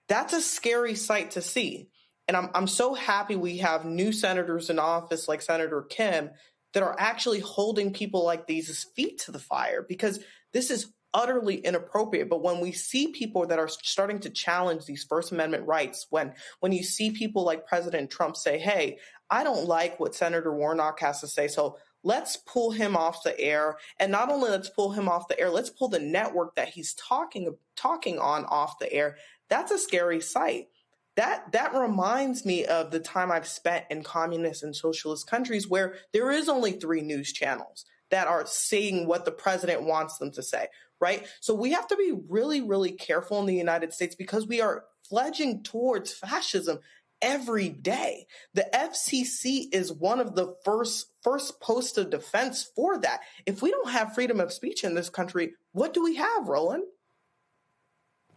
that's a scary sight to see. And I'm so happy we have new senators in office like Senator Kim that are actually holding people like these feet to the fire, because this is utterly inappropriate. But when we see people that are starting to challenge these First Amendment rights, when you see people like President Trump say, hey, I don't like what Senator Warnock has to say, so let's pull him off the air. And not only let's pull him off the air, let's pull the network that he's talking on off the air. That's a scary sight. That reminds me of the time I've spent in communist and socialist countries where there is only 3 news channels that are saying what the president wants them to say, right? So we have to be really, really careful in the United States because we are fledging towards fascism every day. The FCC is one of the first posts of defense for that. If we don't have freedom of speech in this country, what do we have, Roland?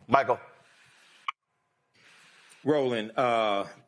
Michael. Roland,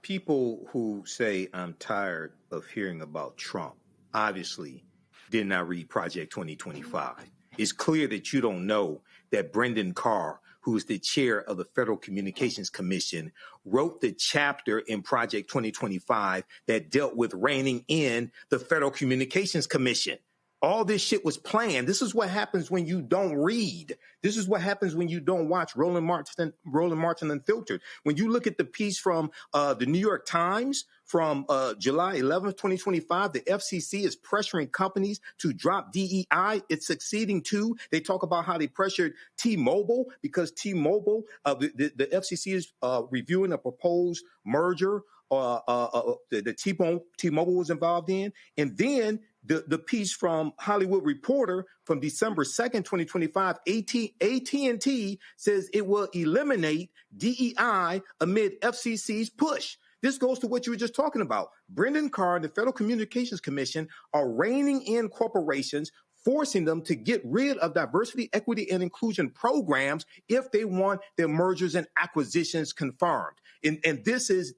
people who say I'm tired of hearing about Trump obviously did not read Project 2025. It's clear that you don't know that Brendan Carr, who is the chair of the Federal Communications Commission, wrote the chapter in Project 2025 that dealt with reining in the Federal Communications Commission. All this shit was planned. This is what happens when you don't read. This is what happens when you don't watch Roland Martin Unfiltered. When you look at the piece from the New York Times from July 11th, 2025, the FCC is pressuring companies to drop DEI. It's succeeding too. They talk about how they pressured T-Mobile because T-Mobile, the FCC is reviewing a proposed merger that T-Mobile was involved in. And then the piece from Hollywood Reporter from December 2nd, 2025, AT&T says it will eliminate DEI amid FCC's push. This goes to what you were just talking about. Brendan Carr and the Federal Communications Commission are reining in corporations, forcing them to get rid of diversity, equity, and inclusion programs if they want their mergers and acquisitions confirmed. And this is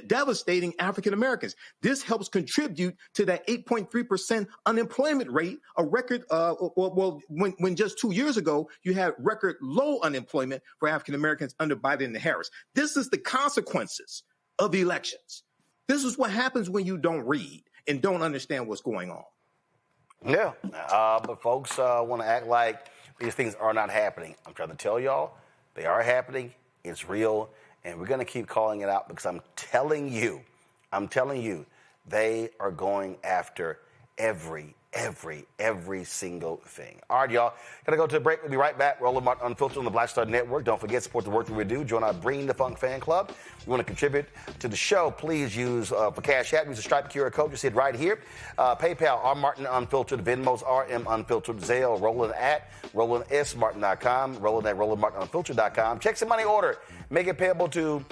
devastating African Americans. This helps contribute to that 8.3% unemployment rate, a record, when just 2 years ago, you had record low unemployment for African Americans under Biden and Harris. This is the consequences of elections. This is what happens when you don't read and don't understand what's going on. Yeah, but folks want to act like these things are not happening. I'm trying to tell y'all, they are happening. It's real. And we're going to keep calling it out because I'm telling you, they are going after every single thing. All right, y'all. Gotta go to a break. We'll be right back. Roland Martin Unfiltered on the Black Star Network. Don't forget, support the work that we do. Join our Bring the Funk fan club. If you want to contribute to the show, please use for Cash App. Use the Stripe QR code. You see it right here. PayPal, R Martin Unfiltered. Venmo's RM Unfiltered. Zelle, Roland at RolandSMartin.com. Roland at RolandMartinUnfiltered.com. Check some money order. Make it payable to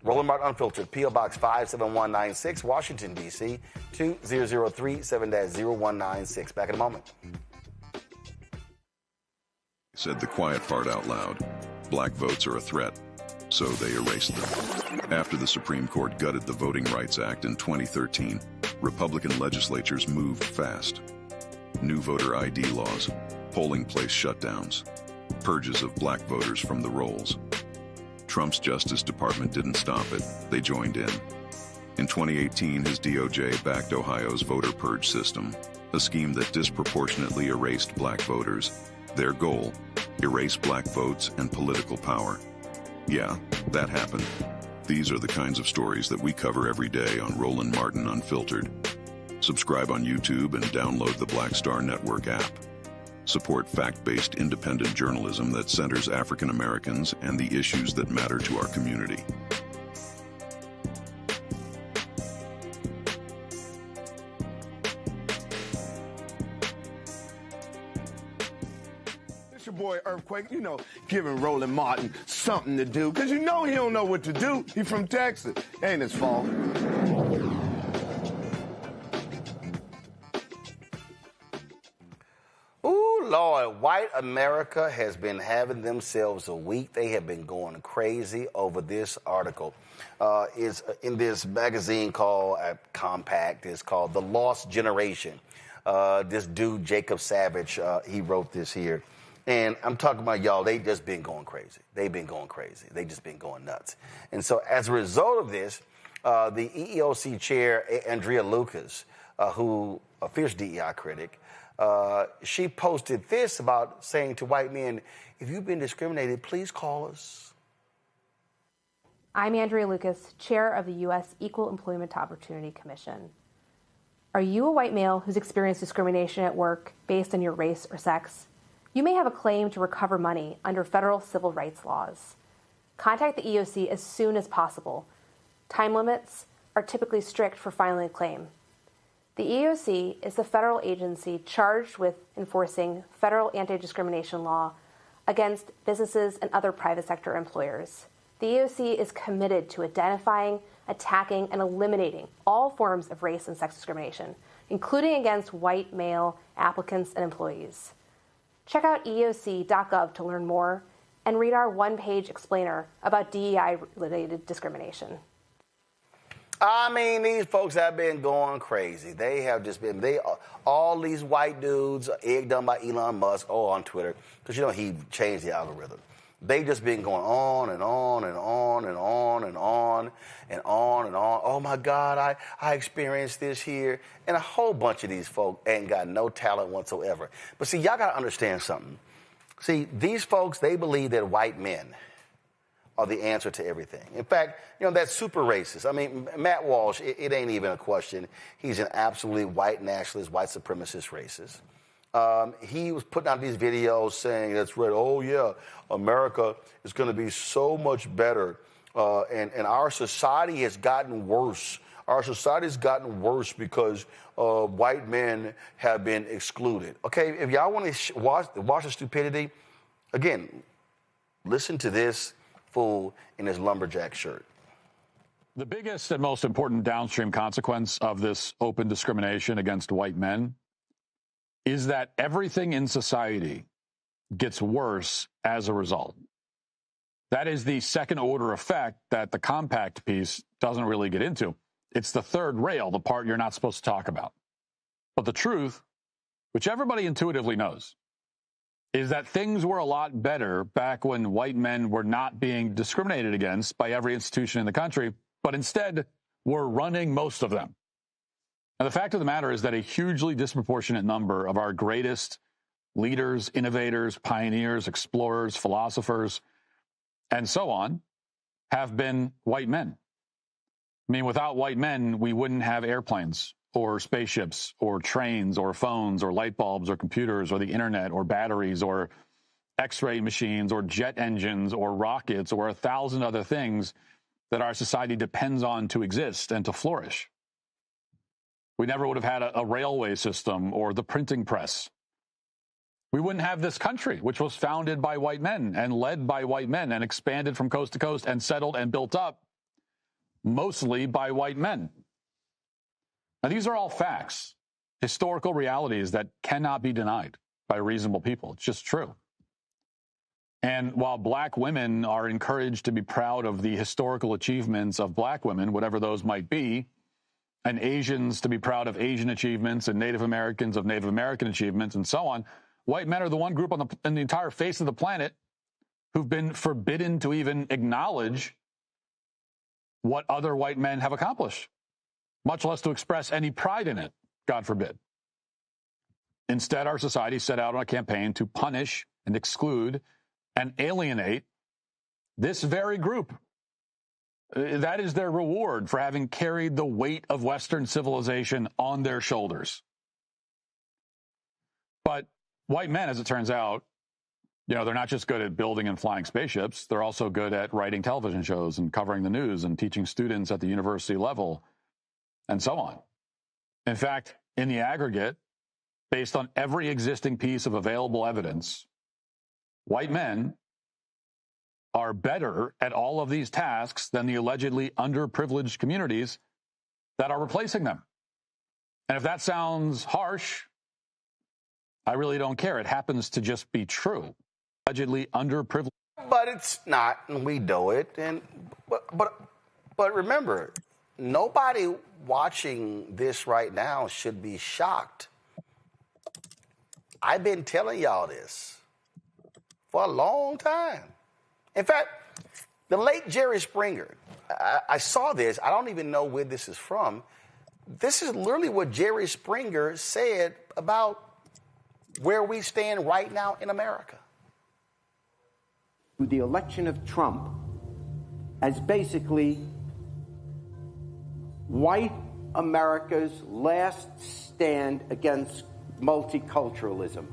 Roland Martin Unfiltered, P.O. Box 57196, Washington, D.C., 20037-0196. Back in a moment. Said the quiet part out loud. Black votes are a threat, so they erased them. After the Supreme Court gutted the Voting Rights Act in 2013, Republican legislatures moved fast. New voter ID laws, polling place shutdowns, purges of black voters from the rolls. Trump's Justice Department didn't stop it. They joined in. In 2018, his DOJ backed Ohio's voter purge system, a scheme that disproportionately erased black voters. Their goal, erase black votes and political power. Yeah, that happened. These are the kinds of stories that we cover every day on Roland Martin Unfiltered. Subscribe on YouTube and download the Black Star Network app. Support fact-based independent journalism that centers African Americans and the issues that matter to our community. It's your boy Earthquake, giving Roland Martin something to do, because he don't know what to do. He's from Texas. Ain't his fault. Lord, white America has been having themselves a week. They have been going crazy over this article. It's in this magazine called Compact. It's called The Lost Generation. This dude, Jacob Savage, he wrote this here. And I'm talking about y'all, they just been going crazy. They've been going crazy. They just been going nuts. And so as a result of this, the EEOC chair, Andrea Lucas, who a fierce DEI critic, she posted this about saying to white men, if you've been discriminated, please call us. I'm Andrea Lucas, chair of the U.S. Equal Employment Opportunity Commission. Are you a white male who's experienced discrimination at work based on your race or sex? You may have a claim to recover money under federal civil rights laws. Contact the EEOC as soon as possible. Time limits are typically strict for filing a claim. The EEOC is the federal agency charged with enforcing federal anti-discrimination law against businesses and other private sector employers. The EEOC is committed to identifying, attacking, and eliminating all forms of race and sex discrimination, including against white male applicants and employees. Check out EEOC.gov to learn more and read our one-page explainer about DEI-related discrimination. I mean, these folks have been going crazy. They have just been, all these white dudes, egged on by Elon Musk, on Twitter, because, he changed the algorithm. They just been going on and on and on and on and on and on and on. Oh, my God, I experienced this here. And a whole bunch of these folk ain't got no talent whatsoever. But see, y'all got to understand something. See, these folks, they believe that white men are the answer to everything. In fact, that's super racist. I mean, Matt Walsh, it ain't even a question. He's an absolutely white nationalist, white supremacist racist. He was putting out these videos saying that's right. Oh, yeah, America is going to be so much better. And our society has gotten worse. Our society has gotten worse because white men have been excluded. Okay, if y'all want to watch the stupidity, again, listen to this fool in his lumberjack shirt. The biggest and most important downstream consequence of this open discrimination against white men is that everything in society gets worse as a result. That is the second order effect that the compact piece doesn't really get into. It's the third rail, the part you're not supposed to talk about. But the truth, which everybody intuitively knows, is that things were a lot better back when white men were not being discriminated against by every institution in the country, but instead were running most of them. And the fact of the matter is that a hugely disproportionate number of our greatest leaders, innovators, pioneers, explorers, philosophers, and so on, have been white men. I mean, without white men, we wouldn't have airplanes or spaceships or trains or phones or light bulbs or computers or the internet or batteries or X-ray machines or jet engines or rockets or 1,000 other things that our society depends on to exist and to flourish. We never would have had a railway system or the printing press. We wouldn't have this country, which was founded by white men and led by white men and expanded from coast to coast and settled and built up mostly by white men. Now, these are all facts, historical realities that cannot be denied by reasonable people. It's just true. And while black women are encouraged to be proud of the historical achievements of black women, whatever those might be, and Asians to be proud of Asian achievements and Native Americans of Native American achievements and so on, white men are the one group on the entire face of the planet who've been forbidden to even acknowledge what other white men have accomplished, much less to express any pride in it, God forbid. Instead, our society set out on a campaign to punish and exclude and alienate this very group. That is their reward for having carried the weight of Western civilization on their shoulders. But white men, as it turns out, they're not just good at building and flying spaceships. They're also good at writing television shows and covering the news and teaching students at the university level and so on. In fact, in the aggregate, based on every existing piece of available evidence, white men are better at all of these tasks than the allegedly underprivileged communities that are replacing them. And if that sounds harsh, I really don't care. It happens to just be true. Allegedly underprivileged. But it's not, and we know it. But remember, nobody watching this right now should be shocked. I've been telling y'all this for a long time. In fact, the late Jerry Springer, I saw this. I don't even know where this is from. This is literally what Jerry Springer said about where we stand right now in America. The election of Trump as basically white America's last stand against multiculturalism.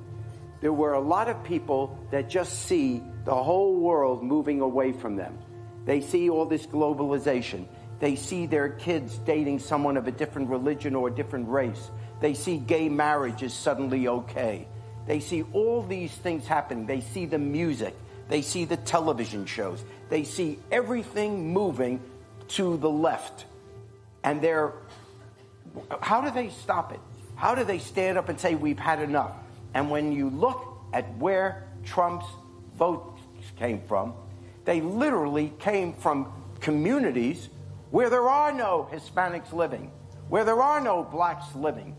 There were a lot of people that just see the whole world moving away from them. They see all this globalization. They see their kids dating someone of a different religion or a different race. They see gay marriage is suddenly okay. They see all these things happening. They see the music. They see the television shows. They see everything moving to the left. And how do they stop it? How do they stand up and say, we've had enough? And when you look at where Trump's votes came from, they literally came from communities where there are no Hispanics living, where there are no blacks living,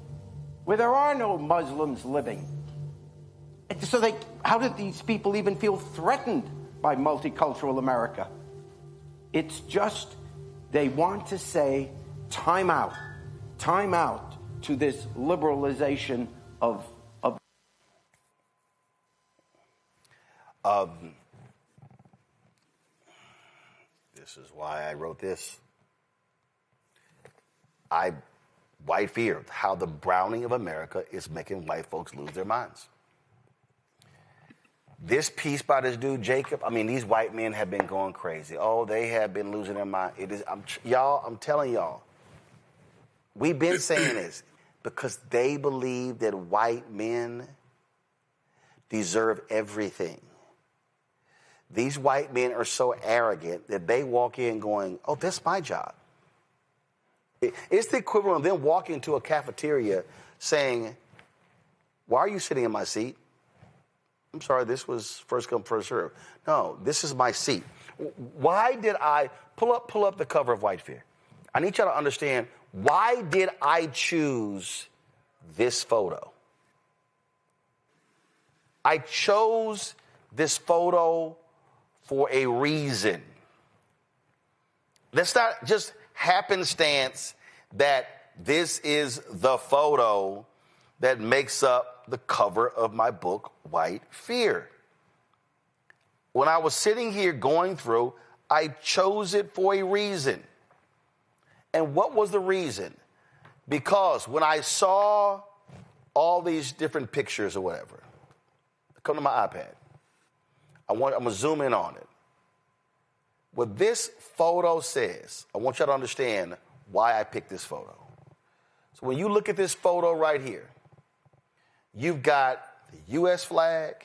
where there are no Muslims living. So how did these people even feel threatened by multicultural America? It's just they want to say time out to this liberalization of this is why I wrote this. White fear, how the browning of America is making white folks lose their minds. This piece by this dude, Jacob, these white men have been going crazy. Oh, they have been losing their mind. I'm telling y'all, we've been saying this because they believe that white men deserve everything. These white men are so arrogant that they walk in going, oh, that's my job. It's the equivalent of them walking into a cafeteria saying, why are you sitting in my seat? I'm sorry, this was first come, first serve. No, this is my seat. Why did I pull up the cover of White Fear? I need y'all to understand, why did I choose this photo? I chose this photo for a reason. That's not just happenstance that this is the photo that makes up the cover of my book, White Fear. When I was sitting here going through, I chose it for a reason. And what was the reason? Because when I saw all these different pictures or whatever, come to my iPad. I'm going to zoom in on it. What this photo says, I want y'all to understand why I picked this photo. So when you look at this photo right here, you've got the U.S. flag,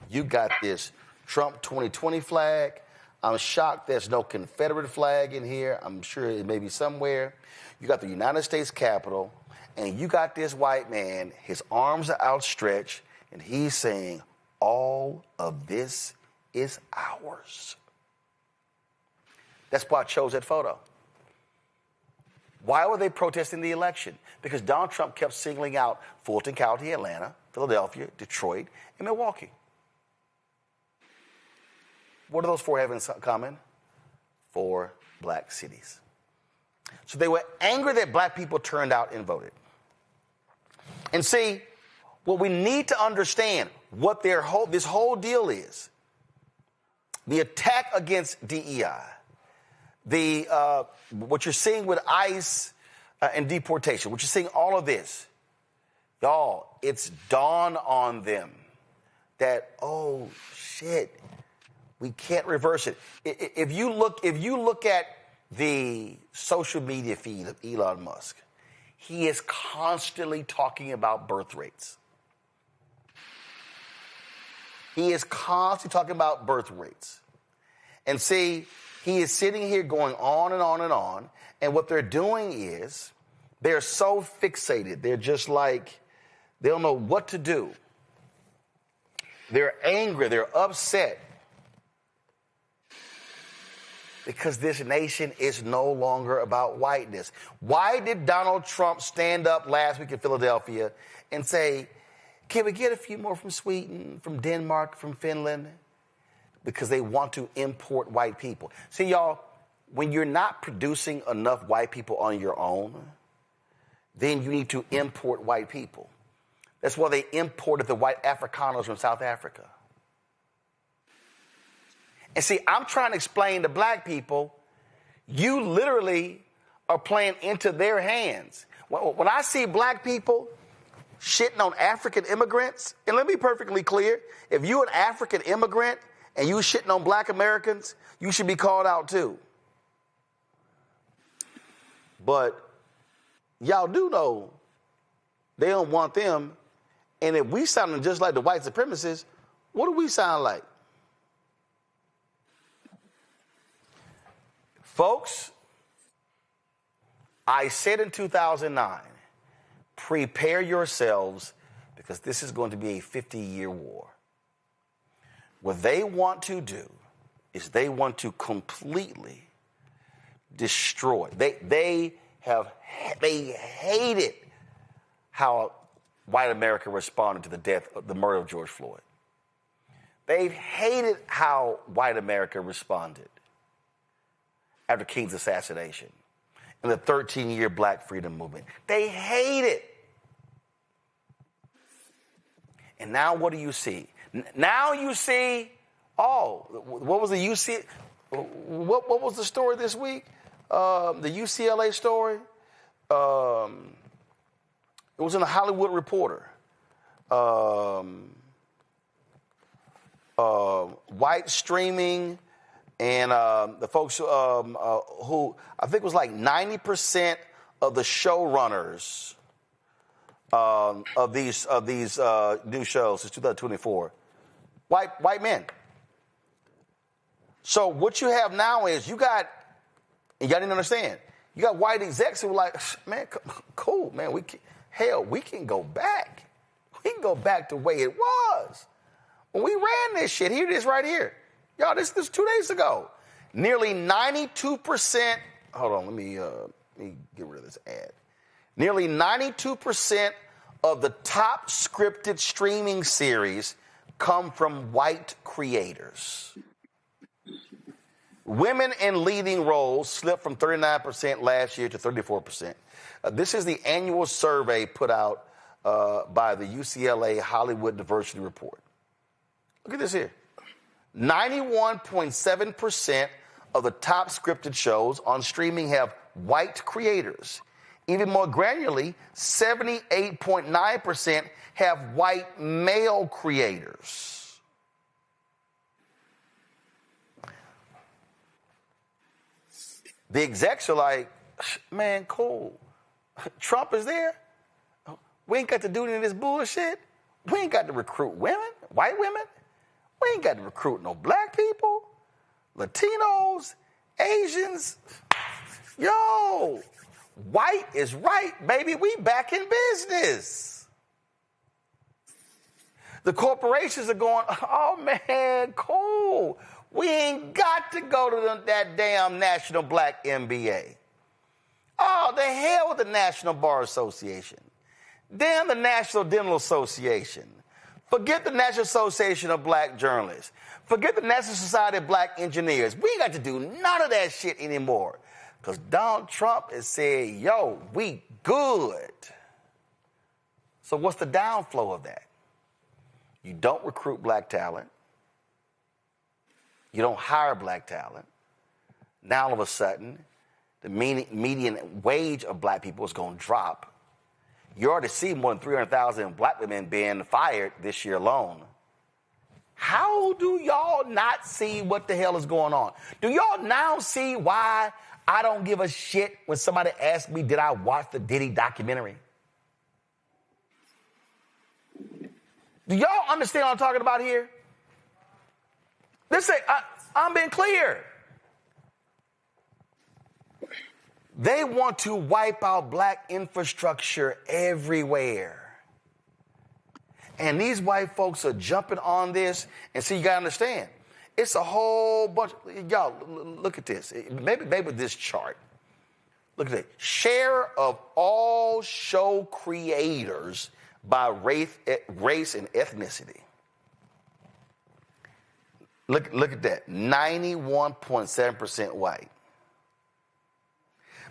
you've got this Trump 2020 flag. I'm shocked there's no Confederate flag in here. I'm sure it may be somewhere. You got the United States Capitol, and you got this white man, his arms are outstretched, and he's saying, all of this is ours. That's why I chose that photo. Why were they protesting the election? Because Donald Trump kept singling out Fulton County, Atlanta, Philadelphia, Detroit, and Milwaukee. What do those four have in common? 4 black cities. So they were angry that black people turned out and voted. And see, what we need to understand, what this whole deal is, the attack against DEI, what you're seeing with ICE and deportation, what you're seeing, all of this, y'all, it's dawned on them that, oh shit, we can't reverse it. If you look at the social media feed of Elon Musk, he is constantly talking about birth rates. He is constantly talking about birth rates. And see, he is sitting here going on and on and on. And what they're doing is they're so fixated. They're just like, they don't know what to do. They're angry. They're upset. Because this nation is no longer about whiteness. Why did Donald Trump stand up last week in Philadelphia and say, can we get a few more from Sweden, from Denmark, from Finland? Because they want to import white people. See, y'all, when you're not producing enough white people on your own, then you need to import white people. That's why they imported the white Afrikaners from South Africa. And see, I'm trying to explain to black people, you literally are playing into their hands. When I see black people shitting on African immigrants, and let me be perfectly clear, if you're an African immigrant and you shitting on black Americans, you should be called out too. But y'all do know they don't want them, and if we sounding just like the white supremacists, what do we sound like? Folks, I said in 2009, prepare yourselves because this is going to be a 50-year war. What they want to do is they want to completely destroy. They hated how white America responded to the murder of George Floyd. They hated how white America responded after King's assassination and the 13-year Black Freedom Movement. They hate it. And now what do you see? Now you see, what was the UC? What was the story this week? The UCLA story. It was in the Hollywood Reporter. White streaming and the folks who I think it was like 90% of the showrunners of these new shows since 2024, white men. So what you have now is you got, and y'all didn't understand, you got white execs who were like, man, cool, man, we can go back. We can go back to the way it was. When we ran this shit, here it is right here. Y'all, this 2 days ago. Nearly 92%, hold on, let me get rid of this ad. Nearly 92% of the top scripted streaming series come from white creators. Women in leading roles slipped from 39% last year to 34%. This is the annual survey put out by the UCLA Hollywood Diversity Report. Look at this here. 91.7% of the top scripted shows on streaming have white creators. Even more granularly, 78.9% have white male creators. The execs are like, man, cool. Trump is there. We ain't got to do any of this bullshit. We ain't got to recruit women, white women. We ain't got to recruit no black people, Latinos, Asians. Yo, white is right, baby. We back in business. The corporations are going, oh, man, cool. We ain't got to go to that damn National Black MBA. Oh, the hell with the National Bar Association. Damn the National Dental Association. Forget the National Association of Black Journalists. Forget the National Society of Black Engineers. We ain't got to do none of that shit anymore. Because Donald Trump has said, yo, we good. So what's the downflow of that? You don't recruit black talent. You don't hire black talent. Now all of a sudden, the median wage of black people is going to drop. You already see more than 300,000 black women being fired this year alone. How do y'all not see what the hell is going on? Do y'all now see why I don't give a shit when somebody asks me, did I watch the Diddy documentary? Do y'all understand what I'm talking about here? Listen, I'm being clear. They want to wipe out black infrastructure everywhere. And these white folks are jumping on this. And see, you got to understand, it's a whole bunch. Y'all, look at this. Maybe this chart. Look at it. Share of all show creators by race and ethnicity. Look at that. 91.7% white.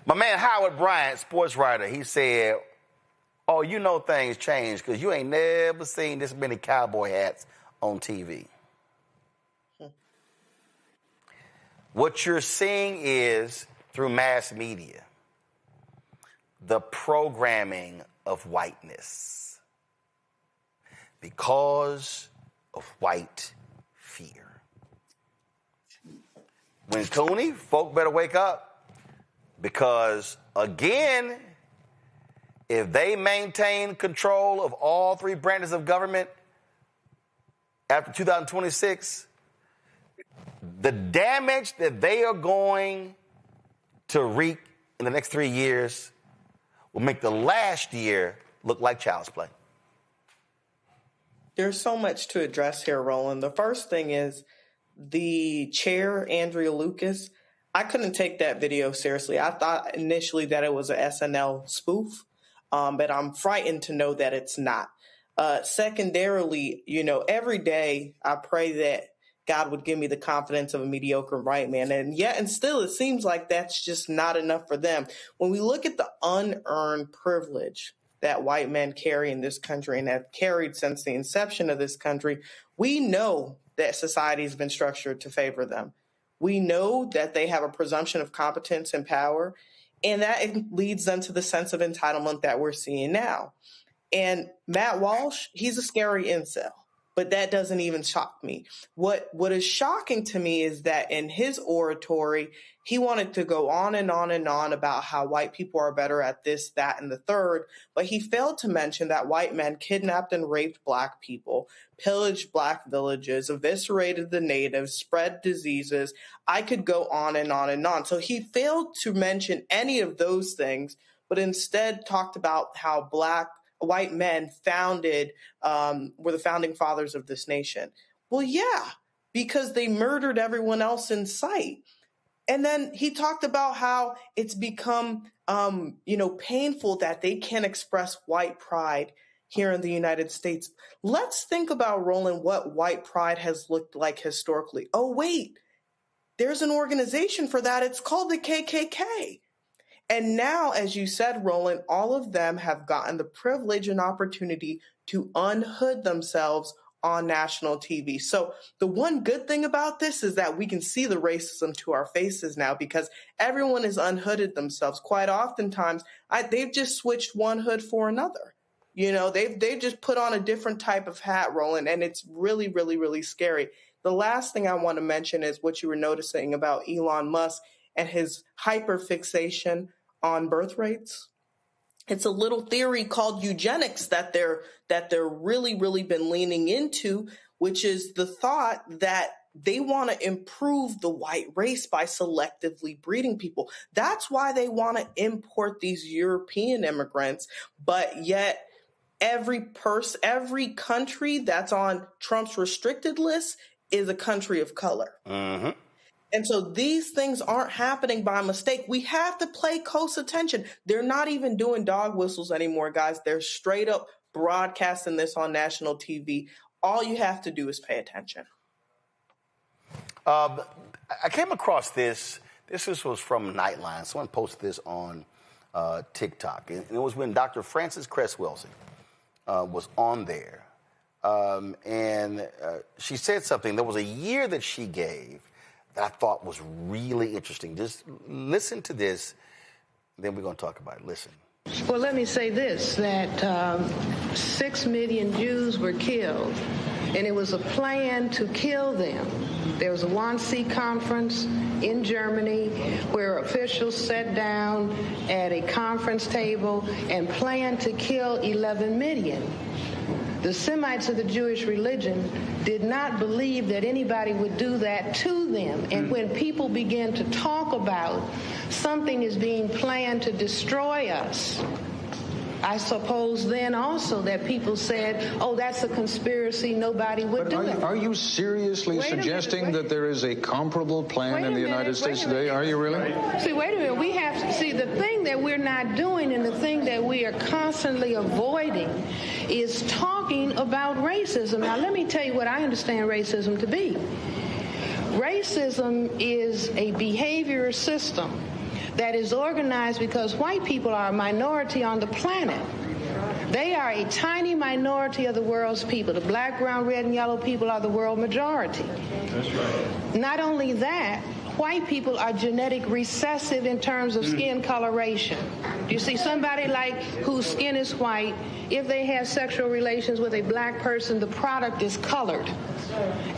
My man Howard Bryant, sports writer, he said, oh, you know things change because you ain't never seen this many cowboy hats on TV. What you're seeing is through mass media. the programming of whiteness because of white fear. When Cooney, folk better wake up, because again, if they maintain control of all three branches of government after 2026, the damage that they are going to wreak in the next 3 years will make the last year look like child's play. There's so much to address here, Roland. The first thing is the chair, Andrea Lucas. I couldn't take that video seriously. I thought initially that it was a SNL spoof, but I'm frightened to know that it's not. Secondarily, every day I pray that God would give me the confidence of a mediocre white man. And still it seems like that's just not enough for them. When we look at the unearned privilege that white men carry in this country and have carried since the inception of this country, we know that society has been structured to favor them. We know that they have a presumption of competence and power, and that leads them to the sense of entitlement that we're seeing now. And Matt Walsh, he's a scary incel, but that doesn't even shock me. What is shocking to me is that in his oratory, he wanted to go on and on and on about how white people are better at this, that, and the third, but he failed to mention that white men kidnapped and raped black people, pillaged black villages, eviscerated the natives, spread diseases. I could go on and on and on. So he failed to mention any of those things, but instead talked about how white men were the founding fathers of this nation. Well, yeah, because they murdered everyone else in sight. And then he talked about how it's become, painful that they can't express white pride here in the United States. Let's think about, Roland, what white pride has looked like historically. Oh, wait, there's an organization for that. It's called the KKK. And now, as you said, Roland, all of them have gotten the privilege and opportunity to unhood themselves on national TV. So the one good thing about this is that we can see the racism to our faces now because everyone has unhooded themselves. Quite oftentimes, they've just switched one hood for another. They've just put on a different type of hat, Roland, and it's really, really, really scary. The last thing I want to mention is what you were noticing about Elon Musk and his hyperfixation on birth rates. It's a little theory called eugenics that they're really, really been leaning into, which is the thought that they want to improve the white race by selectively breeding people. That's why they want to import these European immigrants, but yet every country that's on Trump's restricted list is a country of color. Mm-hmm. And so these things aren't happening by mistake. We have to pay close attention. They're not even doing dog whistles anymore, guys. They're straight up broadcasting this on national TV. All you have to do is pay attention. I came across this. This was from Nightline. Someone posted this on TikTok. And it was when Dr. Frances Cress Welsing was on there. And she said something. There was a year that she gave that I thought was really interesting. Just listen to this, then we're going to talk about it. Listen. Well, let me say this, that 6 million Jews were killed, and it was a plan to kill them. There was a Wannsee conference in Germany where officials sat down at a conference table and planned to kill 11 million. The Semites of the Jewish religion did not believe that anybody would do that to them. And when people began to talk about something is being planned to destroy us, I suppose then also that people said, oh, that's a conspiracy, nobody would do it. Are you seriously suggesting that there is a comparable plan in the United States today? Are you really? See, wait a minute. We have to see the thing that we're not doing and the thing that we are constantly avoiding is talking about racism. Now, let me tell you what I understand racism to be. Racism is a behavior system that is organized because white people are a minority on the planet. They are a tiny minority of the world's people. The black, brown, red, and yellow people are the world majority. That's right. Not only that, white people are genetic recessive in terms of skin coloration. You see, somebody like whose skin is white, if they have sexual relations with a black person, the product is colored.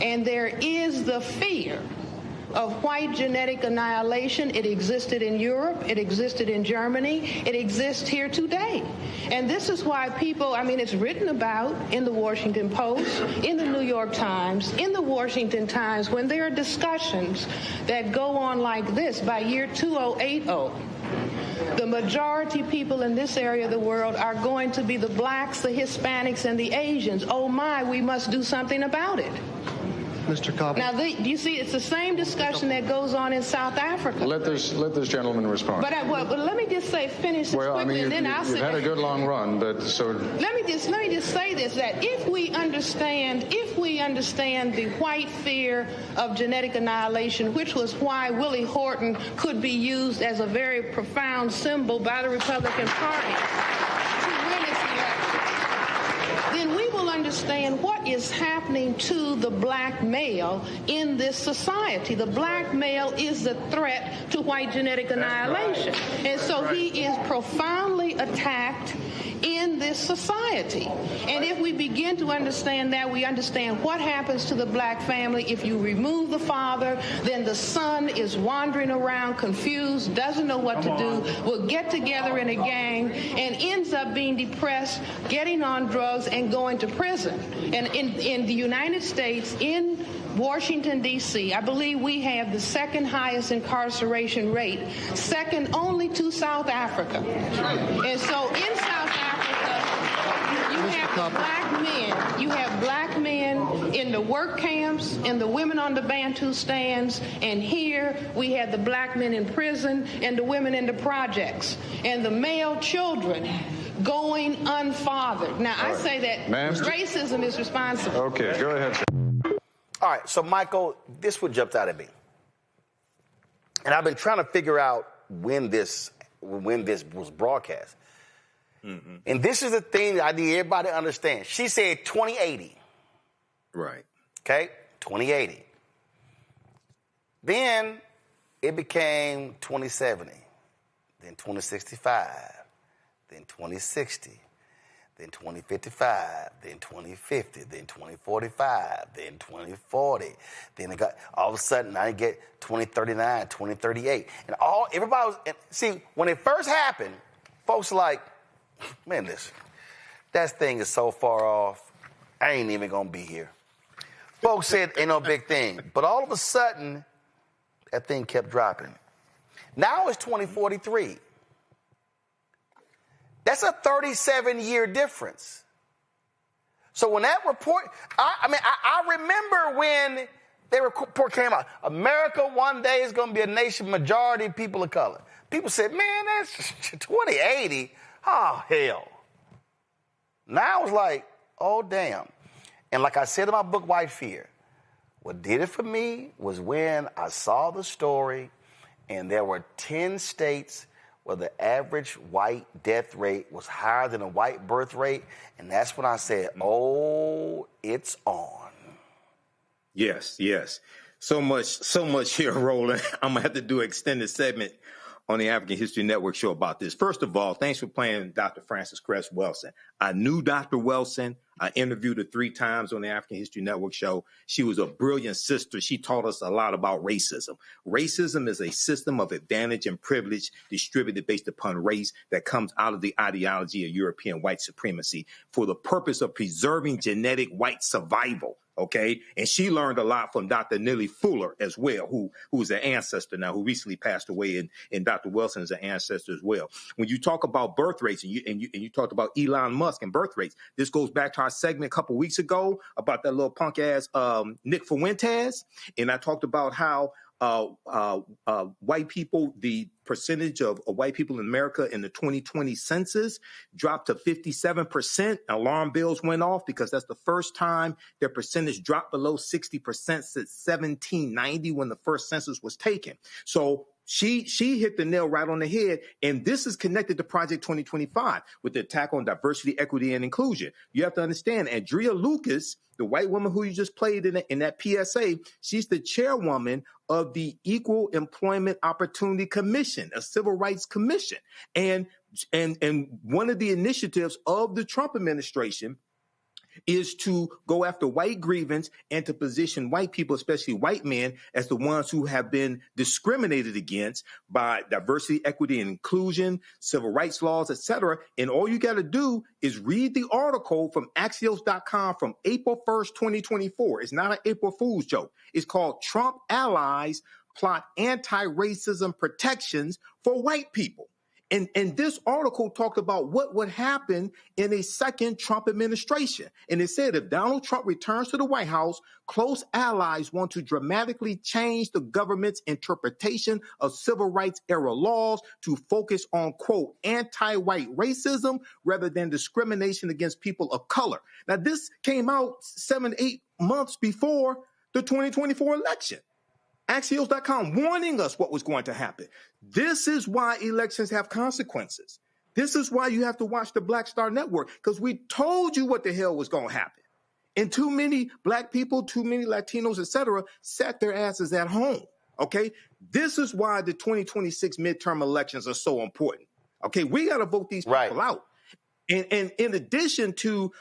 And there is the fear of white genetic annihilation. It existed in Europe, it existed in Germany, it exists here today. And this is why people, it's written about in the Washington Post, in the New York Times, in the Washington Times, when there are discussions that go on like this by year 2080. The majority people in this area of the world are going to be the blacks, the Hispanics, and the Asians. Oh my, we must do something about it. Mr. Cobb. Now, you see, it's the same discussion that goes on in South Africa. Let this gentleman respond. But let me just finish this quickly, and then I'll you've had a good long run, but so. Let me just say this: that if we understand the white fear of genetic annihilation, which was why Willie Horton could be used as a very profound symbol by the Republican Party to win its election, then we will understand what is happening to the black male in this society. The black male is the threat to white genetic annihilation. Right. And so he is profoundly attacked in this society. And if we begin to understand that, we understand what happens to the black family. If you remove the father, then the son is wandering around confused, doesn't know what to do, will get together in a gang, and ends up being depressed, getting on drugs, and going to prison. And in the United States, in Washington, D.C., I believe we have the second highest incarceration rate, second only to South Africa. And so in South Africa, you have black men in the work camps, and the women on the Bantu stands, and here we have the black men in prison and the women in the projects, and the male children going unfathered. Now, I say that racism is responsible. Okay, go ahead, sir. All right, so Michael, this what jumped out at me. And I've been trying to figure out when this was broadcast. Mm-hmm. And this is the thing that I need everybody to understand. She said 2080. Right. Okay, 2080. Then it became 2070, then 2065, then 2060. Then 2055, then 2050, then 2045, then 2040. Then it got, all of a sudden, I get 2039, 2038. And everybody was, see, when it first happened, folks were like, man, that thing is so far off, I ain't even gonna be here. Folks said, ain't no big thing. But all of a sudden, that thing kept dropping. Now it's 2043. That's a 37-year difference. So when that report, I remember when the report came out, America one day is going to be a nation majority of people of color. People said, man, that's 2080. Oh, hell. Now it's like, oh, damn. And like I said in my book, White Fear, what did it for me was when I saw the story and there were 10 states where the average white death rate was higher than a white birth rate. And that's when I said, oh, it's on. Yes. So much here, Roland. I'm going to have to do an extended segment on the African History Network show about this. First of all, thanks for playing Dr. Frances Cress Welsing. I knew Dr. Welsing. I interviewed her 3 times on the African History Network show. She was a brilliant sister. She taught us a lot about racism. Racism is a system of advantage and privilege distributed based upon race that comes out of the ideology of European white supremacy for the purpose of preserving genetic white survival. Okay. And she learned a lot from Dr. Nellie Fuller as well, who is an ancestor now, who recently passed away, and Dr. Wilson is an ancestor as well. When you talk about birth rates and you talked about Elon Musk and birth rates, this goes back to our segment a couple weeks ago about that little punk ass Nick Fuentes. And I talked about how white people, the percentage of white people in America in the 2020 census dropped to 57%. Alarm bells went off because that's the first time their percentage dropped below 60% since 1790 when the first census was taken. So She hit the nail right on the head, and this is connected to Project 2025 with the attack on diversity, equity, and inclusion. You have to understand, Andrea Lucas, the white woman who you just played in that PSA, she's the chairwoman of the Equal Employment Opportunity Commission, a civil rights commission. And one of the initiatives of the Trump administration is to go after white grievance and to position white people, especially white men, as the ones who have been discriminated against by diversity, equity, and inclusion, civil rights laws, etc. And all you got to do is read the article from Axios.com from April 1st, 2024. It's not an April Fool's joke. It's called Trump Allies Plot Anti-Racism Protections for White People. And this article talked about what would happen in a second Trump administration. And it said if Donald Trump returns to the White House, close allies want to dramatically change the government's interpretation of civil rights era laws to focus on, quote, anti-white racism rather than discrimination against people of color. Now, this came out 7-8 months before the 2024 election. Axios.com warning us what was going to happen. This is why elections have consequences. This is why you have to watch the Black Star Network, because we told you what the hell was going to happen. And too many black people, too many Latinos, etc., sat their asses at home. Okay? This is why the 2026 midterm elections are so important. Okay? We got to vote these people out. And in addition to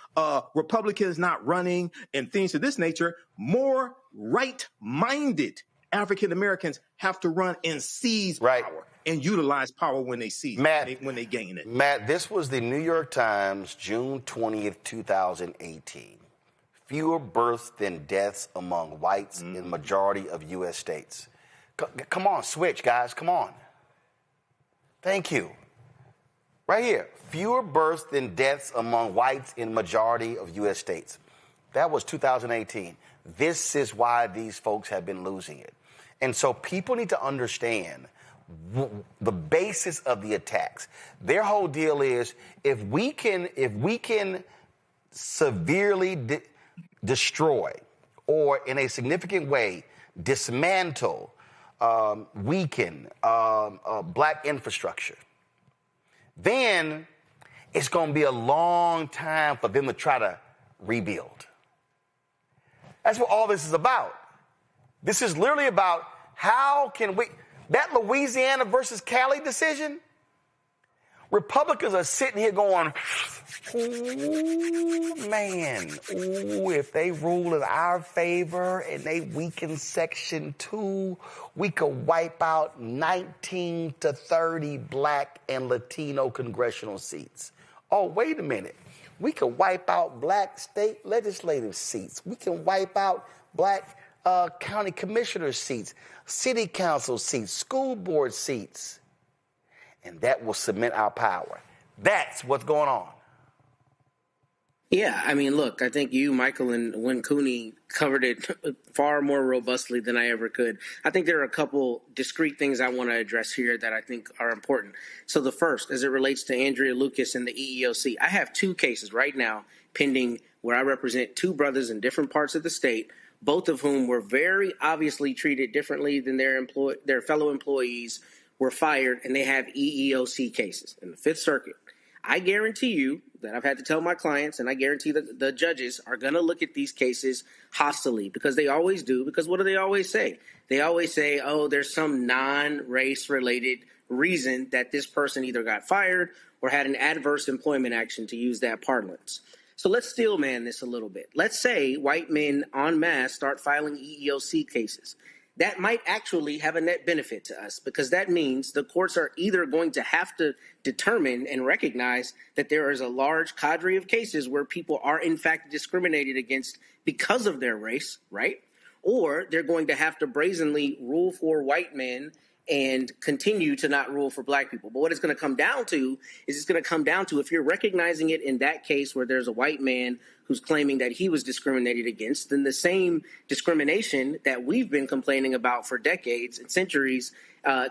Republicans not running and things of this nature, more right-minded African Americans have to run and seize power and utilize power when they seize it, when they gain it. Matt, this was the New York Times, June 20th, 2018. Fewer births than deaths among whites in majority of U.S. states. Come on, switch, guys. Come on. Thank you. Right here. Fewer births than deaths among whites in majority of U.S. states. That was 2018. This is why these folks have been losing it. And so people need to understand the basis of the attacks. Their whole deal is if we can severely destroy or in a significant way dismantle, weaken black infrastructure, then it's going to be a long time for them to try to rebuild. That's what all this is about. This is literally about how can we, that Louisiana versus Cali decision, Republicans are sitting here going, ooh, man, ooh, if they rule in our favor and they weaken Section 2, we could wipe out 19 to 30 black and Latino congressional seats. Oh, wait a minute. We could wipe out black state legislative seats. We can wipe out black county commissioner seats, city council seats, school board seats. And that will cement our power. That's what's going on. Yeah, I mean, look, I think you, Michael, and Win Cooney covered it far more robustly than I ever could. I think there are a couple discrete things I want to address here that I think are important. So the first, as it relates to Andrea Lucas and the EEOC, I have two cases right now pending where I represent two brothers in different parts of the state, both of whom were very obviously treated differently than their fellow employees, were fired, and they have EEOC cases in the Fifth Circuit. I guarantee you that I've had to tell my clients, and I guarantee that the judges are going to look at these cases hostilely, because they always do. Because what do they always say? They always say, oh, there's some non-race related reason that this person either got fired or had an adverse employment action, to use that parlance. So let's steel man this a little bit. Let's say white men en masse start filing EEOC cases. That might actually have a net benefit to us, because that means the courts are either going to have to determine and recognize that there is a large cadre of cases where people are in fact discriminated against because of their race, right? Or they're going to have to brazenly rule for white men and continue to not rule for black people. But what it's going to come down to is it's going to come down to, if you're recognizing it in that case where there's a white man who's claiming that he was discriminated against, then the same discrimination that we've been complaining about for decades and centuries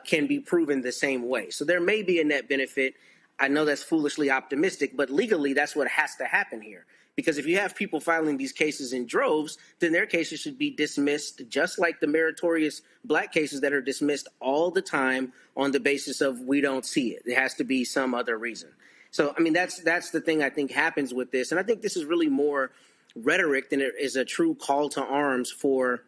can be proven the same way. So there may be a net benefit. I know that's foolishly optimistic, but legally that's what has to happen here, Because if you have people filing these cases in droves, then their cases should be dismissed just like the meritorious black cases that are dismissed all the time on the basis of we don't see it. It has to be some other reason. So, I mean, that's the thing I think happens with this. And I think this is really more rhetoric than it is a true call to arms for,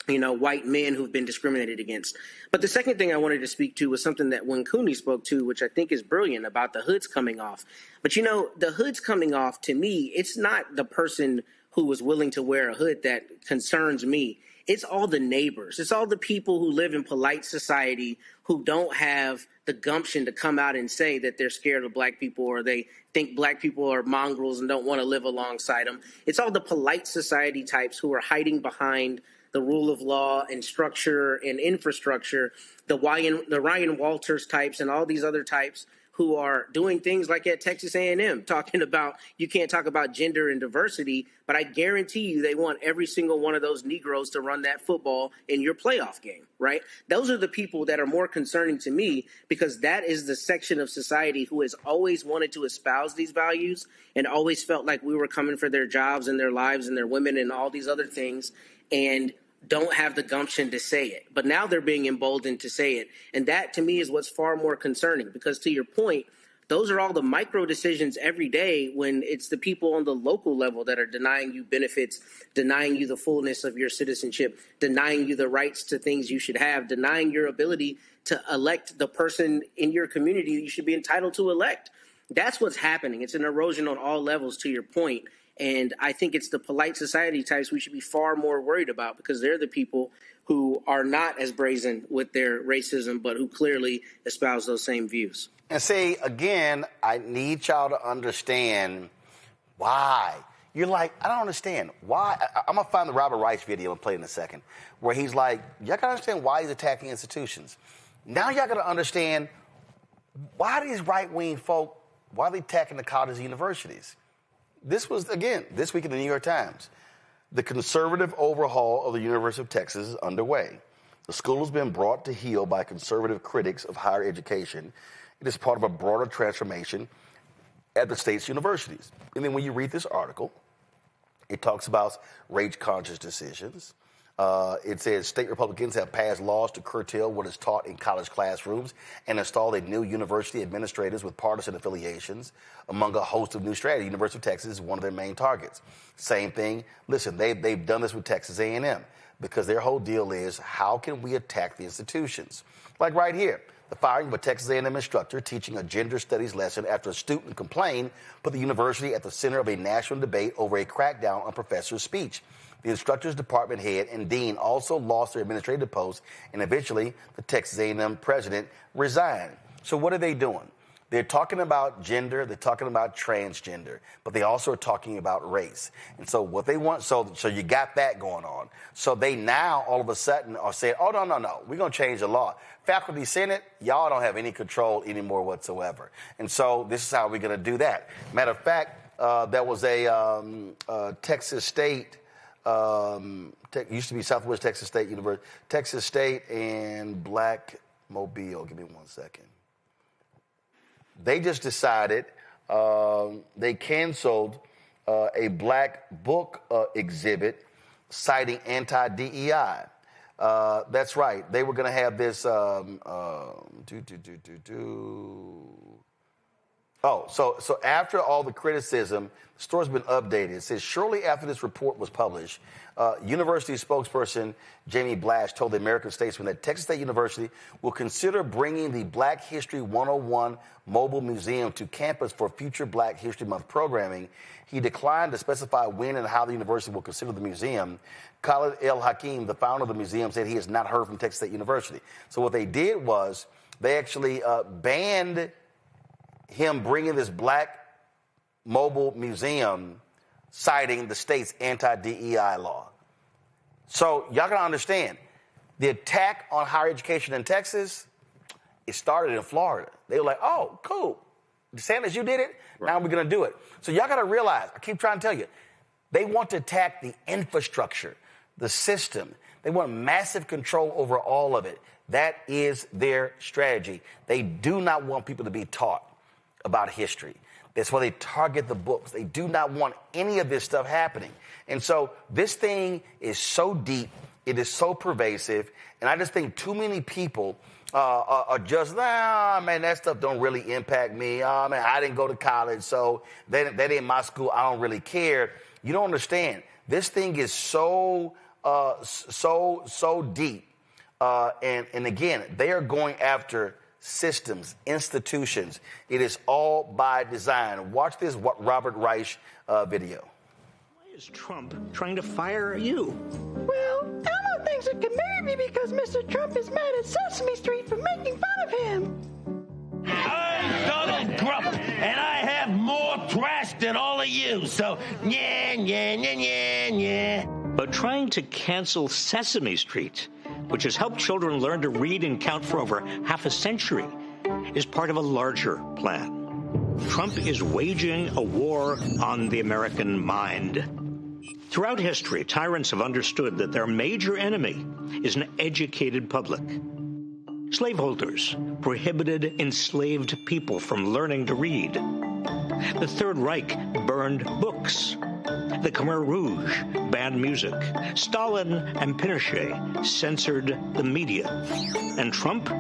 you know, white men who've been discriminated against. But the second thing I wanted to speak to was something that when Cooney spoke to, which I think is brilliant, about the hoods coming off. But, you know, the hoods coming off, to me, it's not the person who was willing to wear a hood that concerns me. It's all the neighbors. It's all the people who live in polite society who don't have the gumption to come out and say that they're scared of black people or they think black people are mongrels and don't want to live alongside them. It's all the polite society types who are hiding behind the rule of law and structure and infrastructure, the Ryan Walters types and all these other types who are doing things like at Texas A&M, talking about you can't talk about gender and diversity, but I guarantee you they want every single one of those Negroes to run that football in your playoff game, right? Those are the people that are more concerning to me because that is the section of society who has always wanted to espouse these values and always felt like we were coming for their jobs and their lives and their women and all these other things, and don't have the gumption to say it. But now they're being emboldened to say it. And that, to me, is what's far more concerning because, to your point, those are all the micro decisions every day when it's the people on the local level that are denying you benefits, denying you the fullness of your citizenship, denying you the rights to things you should have, denying your ability to elect the person in your community that you should be entitled to elect. That's what's happening. It's an erosion on all levels, to your point. And I think it's the polite society types we should be far more worried about because they're the people who are not as brazen with their racism, but who clearly espouse those same views. And see, again, I need y'all to understand why. You're like, I don't understand. Why? I'm going to find the Robert Rice video and play it in a second, where he's like, y'all got to understand why he's attacking institutions. Now y'all got to understand why these right-wing folk, why are they attacking the colleges and universities? This was, again, this week in the New York Times. The conservative overhaul of the University of Texas is underway. The school has been brought to heel by conservative critics of higher education. It is part of a broader transformation at the state's universities. And then when you read this article, it talks about race-conscious decisions. It says state Republicans have passed laws to curtail what is taught in college classrooms and installed a new university administrators with partisan affiliations among a host of new strategies. University of Texas is one of their main targets. Same thing. Listen, they've done this with Texas A&M because their whole deal is how can we attack the institutions? Like right here, the firing of a Texas A&M instructor teaching a gender studies lesson after a student complained put the university at the center of a national debate over a crackdown on professors' speech. The instructor's department head and dean also lost their administrative posts, and eventually the Texas A&M president resigned. So what are they doing? They're talking about gender, they're talking about transgender, but they also are talking about race. And so what they want, so you got that going on. So they now all of a sudden are saying, oh, no, we're going to change the law. Faculty Senate, y'all don't have any control anymore whatsoever. And so this is how we're going to do that. Matter of fact, there was a Texas State, used to be Southwest Texas State University, Texas State and Black Mobile. Give me 1 second. They just decided they canceled a black book exhibit citing anti-DEI. That's right. They were going to have this. So after all the criticism, the story's been updated. It says, shortly after this report was published, university spokesperson Jamie Blash told the American Statesman that Texas State University will consider bringing the Black History 101 mobile museum to campus for future Black History Month programming. He declined to specify when and how the university will consider the museum. Khalid El Hakim, the founder of the museum, said he has not heard from Texas State University. So what they did was they actually banned him bringing this black mobile museum citing the state's anti-DEI law. So y'all gotta understand, the attack on higher education in Texas, it started in Florida. They were like, oh, cool. DeSantis, you did it. Right. Now we're gonna do it. So y'all gotta realize, I keep trying to tell you, they want to attack the infrastructure, the system. They want massive control over all of it. That is their strategy. They do not want people to be taught about history. That's why they target the books. They do not want any of this stuff happening. And so this thing is so deep. It is so pervasive. And I just think too many people are just, man, that stuff don't really impact me. Man, I didn't go to college, so that ain't my school. I don't really care. You don't understand. This thing is so deep. And again, they are going after systems, institutions. It is all by design. Watch this Robert Reich video. Why is Trump trying to fire you? Well, Elmo thinks it can marry me because Mr. Trump is mad at Sesame Street for making fun of him. I'm Donald Trump, and I have more trash than all of you, so yeah. But trying to cancel Sesame Street, which has helped children learn to read and count for over half a century, is part of a larger plan. Trump is waging a war on the American mind. Throughout history, tyrants have understood that their major enemy is an educated public. Slaveholders prohibited enslaved people from learning to read. The Third Reich burned books. The Khmer Rouge banned music. Stalin and Pinochet censored the media. And Trump,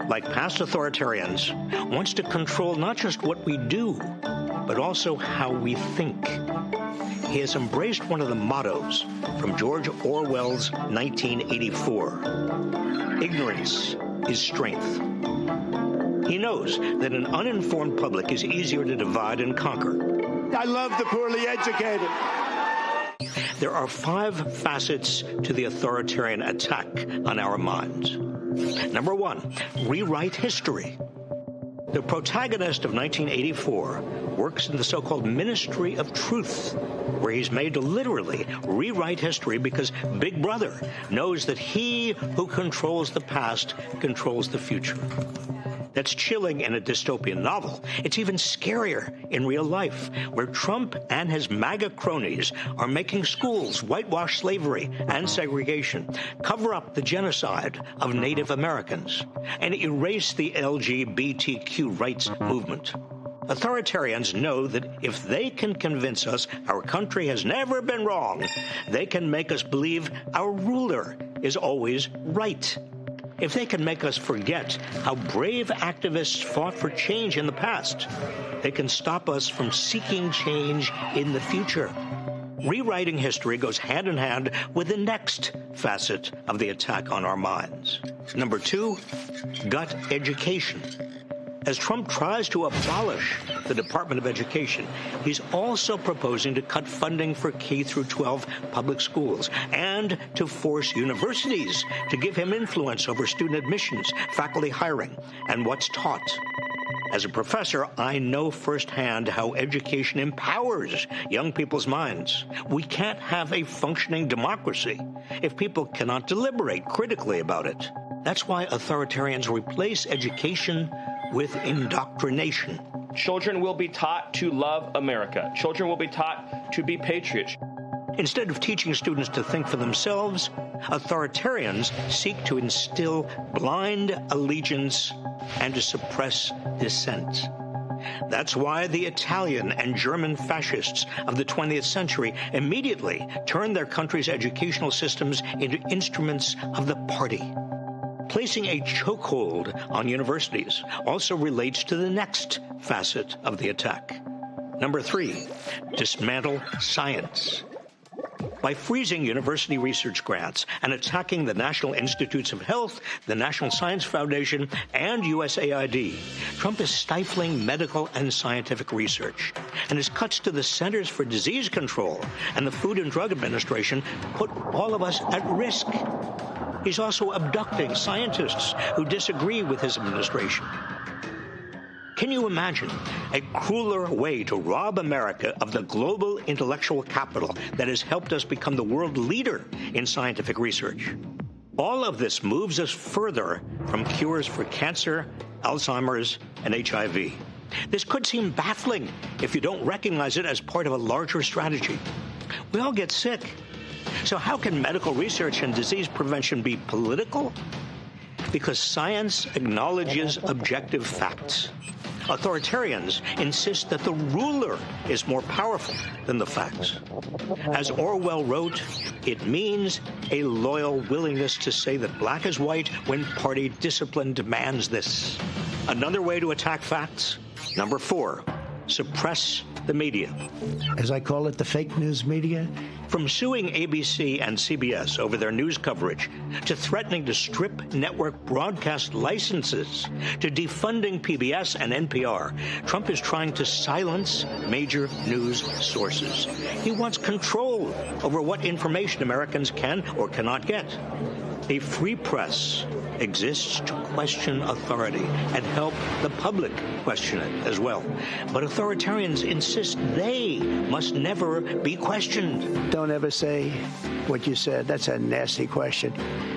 like past authoritarians, wants to control not just what we do, but also how we think. He has embraced one of the mottos from George Orwell's 1984. Ignorance is strength. He knows that an uninformed public is easier to divide and conquer. I love the poorly educated. There are 5 facets to the authoritarian attack on our minds. Number 1, rewrite history. The protagonist of 1984 works in the so-called Ministry of Truth, where he's made to literally rewrite history because Big Brother knows that he who controls the past controls the future. That's chilling in a dystopian novel. It's even scarier in real life, where Trump and his MAGA cronies are making schools whitewash slavery and segregation, cover up the genocide of Native Americans, and erase the LGBTQ rights movement. Authoritarians know that if they can convince us our country has never been wrong, they can make us believe our ruler is always right. If they can make us forget how brave activists fought for change in the past, they can stop us from seeking change in the future. Rewriting history goes hand in hand with the next facet of the attack on our minds. Number 2, gut education. As Trump tries to abolish the Department of Education, he's also proposing to cut funding for K-12 public schools and to force universities to give him influence over student admissions, faculty hiring, and what's taught. As a professor, I know firsthand how education empowers young people's minds. We can't have a functioning democracy if people cannot deliberate critically about it. That's why authoritarians replace education with indoctrination. Children will be taught to love America. Children will be taught to be patriots. Instead of teaching students to think for themselves, authoritarians seek to instill blind allegiance and to suppress dissent. That's why the Italian and German fascists of the 20th century immediately turned their country's educational systems into instruments of the party. Placing a chokehold on universities also relates to the next facet of the attack. Number 3, dismantle science. By freezing university research grants and attacking the National Institutes of Health, the National Science Foundation, and USAID, Trump is stifling medical and scientific research. And his cuts to the Centers for Disease Control and the Food and Drug Administration put all of us at risk. He's also abducting scientists who disagree with his administration. Can you imagine a crueler way to rob America of the global intellectual capital that has helped us become the world leader in scientific research? All of this moves us further from cures for cancer, Alzheimer's, and HIV. This could seem baffling if you don't recognize it as part of a larger strategy. We all get sick. So how can medical research and disease prevention be political? Because science acknowledges objective facts. Authoritarians insist that the ruler is more powerful than the facts. As Orwell wrote, it means a loyal willingness to say that black is white when party discipline demands this. Another way to attack facts? Number 4, suppress the media. As I call it, the fake news media. From suing ABC and CBS over their news coverage, to threatening to strip network broadcast licenses, to defunding PBS and NPR, Trump is trying to silence major news sources. He wants control over what information Americans can or cannot get. A free press exists to question authority and help the public question it as well. But authoritarians insist they must never be questioned. Don't ever say what you said. That's a nasty question.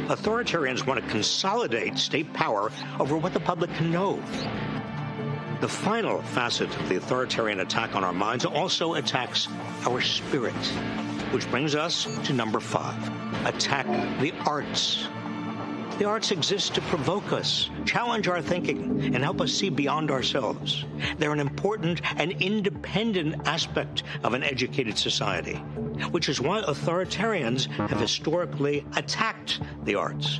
Authoritarians want to consolidate state power over what the public can know. The final facet of the authoritarian attack on our minds also attacks our spirit, which brings us to number 5. Attack the arts. The arts exist to provoke us, challenge our thinking, and help us see beyond ourselves. They're an important and independent aspect of an educated society, which is why authoritarians have historically attacked the arts.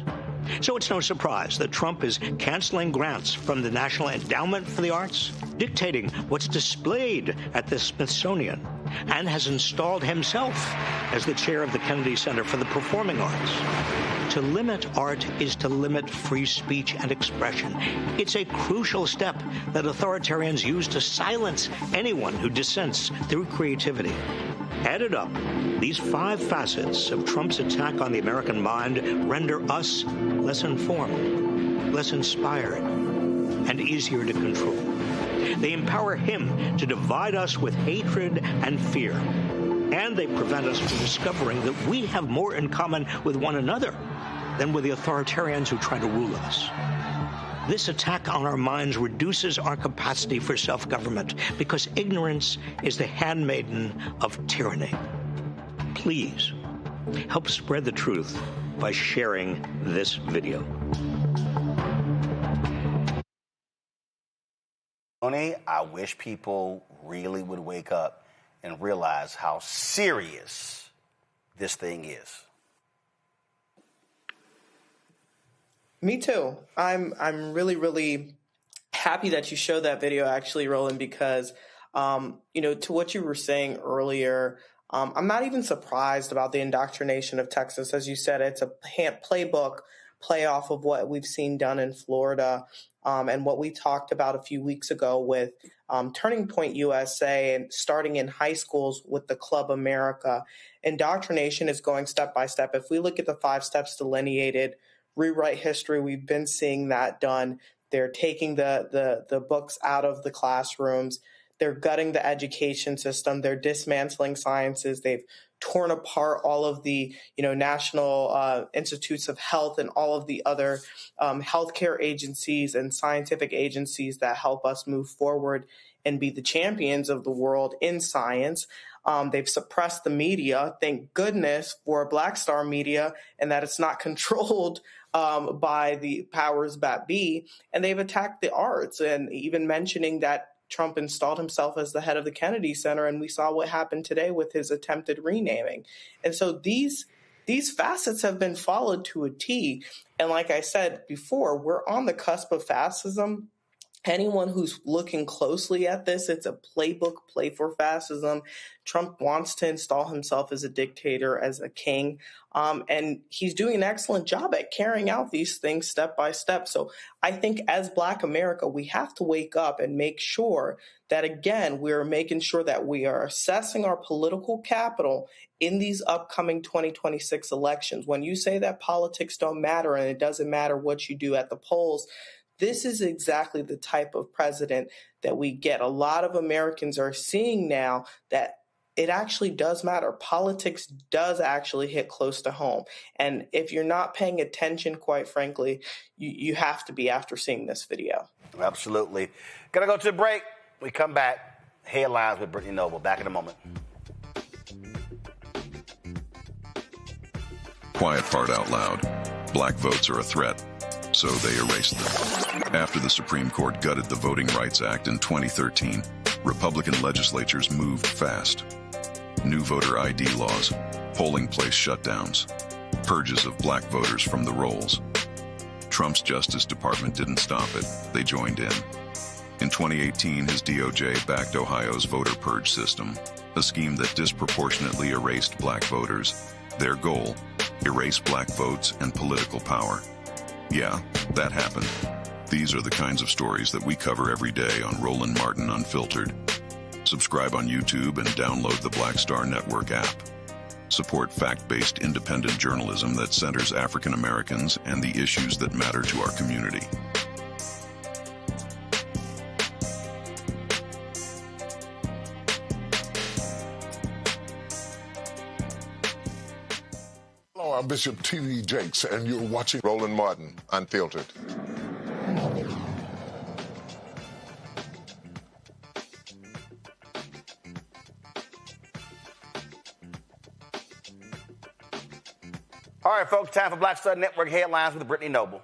So it's no surprise that Trump is canceling grants from the National Endowment for the Arts, dictating what's displayed at the Smithsonian, and has installed himself as the chair of the Kennedy Center for the Performing Arts. To limit art is to limit free speech and expression. It's a crucial step that authoritarians use to silence anyone who dissents through creativity. Added up, these 5 facets of Trump's attack on the American mind render us less informed, less inspired, and easier to control. They empower him to divide us with hatred and fear, and they prevent us from discovering that we have more in common with one another than with the authoritarians who try to rule us. This attack on our minds reduces our capacity for self-government because ignorance is the handmaiden of tyranny. Please help spread the truth by sharing this video. Tony, I wish people really would wake up and realize how serious this thing is. Me too. I'm really, really happy that you showed that video, actually, Roland, because, to what you were saying earlier, I'm not even surprised about the indoctrination of Texas. As you said, it's a playbook, play off of what we've seen done in Florida, and what we talked about a few weeks ago with Turning Point USA and starting in high schools with the Club America. Indoctrination is going step by step. If we look at the 5 steps delineated, rewrite history, we've been seeing that done. They're taking the books out of the classrooms. They're gutting the education system. They're dismantling sciences. They've torn apart all of the, national institutes of health and all of the other healthcare agencies and scientific agencies that help us move forward and be the champions of the world in science. They've suppressed the media. Thank goodness for Black Star Media and that it's not controlled by the powers that be. And they've attacked the arts, and even mentioning that Trump installed himself as the head of the Kennedy Center, and we saw what happened today with his attempted renaming. And so these facets have been followed to a T. And like I said before, we're on the cusp of fascism. Anyone who's looking closely at this, it's a playbook, play for fascism. Trump wants to install himself as a dictator, as a king, and he's doing an excellent job at carrying out these things step by step. So I think as Black America, we have to wake up and make sure that, again, we're making sure that we are assessing our political capital in these upcoming 2026 elections. When you say that politics don't matter and it doesn't matter what you do at the polls, this is exactly the type of president that we get. A lot of Americans are seeing now that it actually does matter. Politics does actually hit close to home. And if you're not paying attention, quite frankly, you have to be after seeing this video. Absolutely. Gonna go to a break. We come back. Headlines with Brittany Noble. Back in a moment. Quiet part out loud. Black votes are a threat. so they erased them. After the Supreme Court gutted the Voting Rights Act in 2013, Republican legislatures moved fast. New voter ID laws, polling place shutdowns, purges of black voters from the rolls. Trump's Justice Department didn't stop it. They joined in. In 2018, his DOJ backed Ohio's voter purge system, a scheme that disproportionately erased black voters. Their goal, erase black votes and political power. Yeah, that happened. These are the kinds of stories that we cover every day on Roland Martin Unfiltered. Subscribe on YouTube and download the Black Star Network app. Support fact-based independent journalism that centers African Americans and the issues that matter to our community. Hello, I'm Bishop T.D. Jakes, and you're watching Roland Martin Unfiltered. All right, folks, time for Black Star Network headlines with Brittany Noble.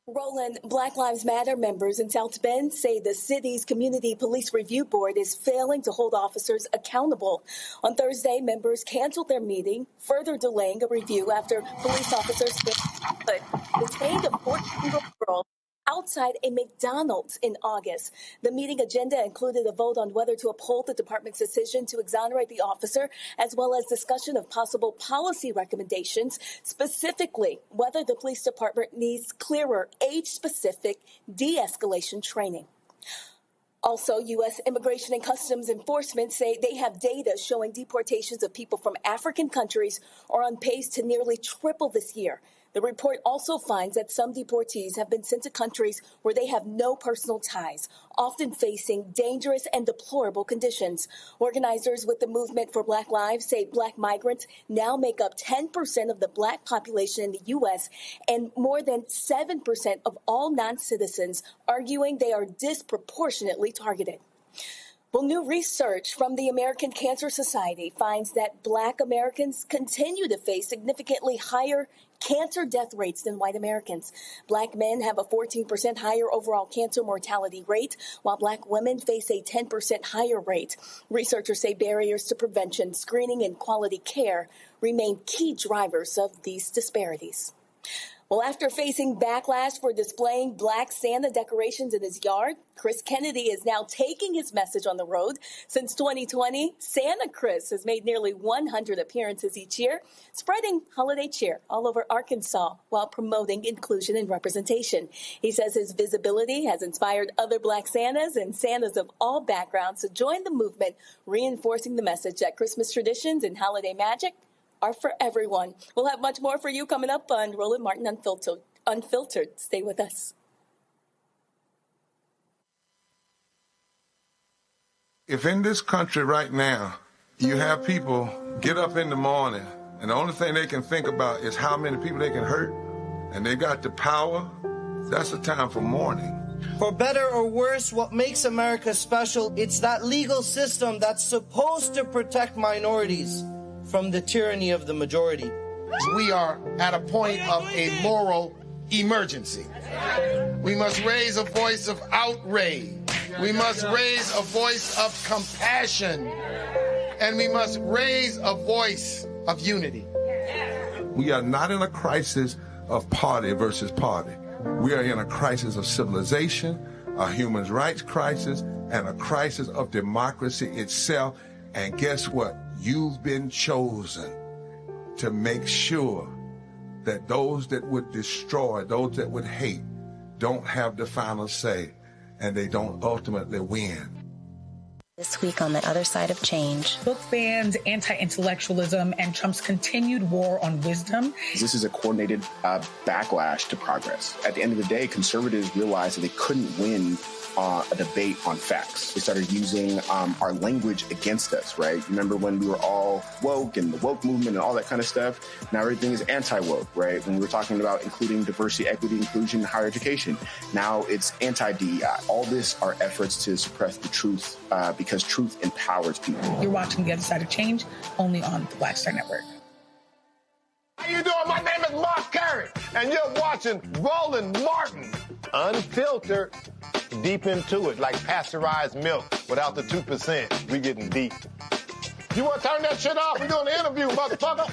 Roland, Black Lives Matter members in South Bend say the city's Community Police Review Board is failing to hold officers accountable. On Thursday, members canceled their meeting, further delaying a review after police officers detained a 14-year-old girl outside a McDonald's in August. The meeting agenda included a vote on whether to uphold the department's decision to exonerate the officer, as well as discussion of possible policy recommendations, specifically whether the police department needs clearer age-specific de-escalation training. Also, U.S. Immigration and Customs Enforcement say they have data showing deportations of people from African countries are on pace to nearly triple this year. The report also finds that some deportees have been sent to countries where they have no personal ties, often facing dangerous and deplorable conditions. Organizers with the Movement for Black Lives say black migrants now make up 10% of the black population in the U.S. and more than 7% of all non-citizens, arguing they are disproportionately targeted. Well, new research from the American Cancer Society finds that black Americans continue to face significantly higher cancer death rates than white Americans. Black men have a 14% higher overall cancer mortality rate, while black women face a 10% higher rate. Researchers say barriers to prevention, screening, and quality care remain key drivers of these disparities. Well, after facing backlash for displaying black Santa decorations in his yard, Chris Kennedy is now taking his message on the road. Since 2020, Santa Chris has made nearly 100 appearances each year, spreading holiday cheer all over Arkansas while promoting inclusion and representation. He says his visibility has inspired other black Santas and Santas of all backgrounds to join the movement, reinforcing the message that Christmas traditions and holiday magic are for everyone. We'll have much more for you coming up on Roland Martin Unfiltered. Stay with us. If in this country right now, you have people get up in the morning and the only thing they can think about is how many people they can hurt, and they got the power, that's a time for mourning. For better or worse, what makes America special, it's that legal system that's supposed to protect minorities from the tyranny of the majority. We are at a point of a moral emergency. We must raise a voice of outrage. We must raise a voice of compassion. And we must raise a voice of unity. We are not in a crisis of party versus party. We are in a crisis of civilization, a human rights crisis, and a crisis of democracy itself. And guess what? You've been chosen to make sure that those that would destroy, those that would hate, don't have the final say, and they don't ultimately win. This week on The Other Side of Change. Book bans, anti-intellectualism, and Trump's continued war on wisdom. This is a coordinated backlash to progress. At the end of the day, conservatives realized that they couldn't win a debate on facts. They started using our language against us, right? Remember when we were all woke and the woke movement and all that kind of stuff? Now everything is anti-woke, right? When we were talking about including diversity, equity, inclusion, and higher education, now it's anti-DEI. All this are efforts to suppress the truth because truth empowers people. You're watching The Other Side of Change only on the Black Star Network. How you doing? My name is Mark Curry. and you're watching Roland Martin. Unfiltered, deep into it, like pasteurized milk without the 2%. We getting deep. You want to turn that shit off? We're doing the interview, motherfucker.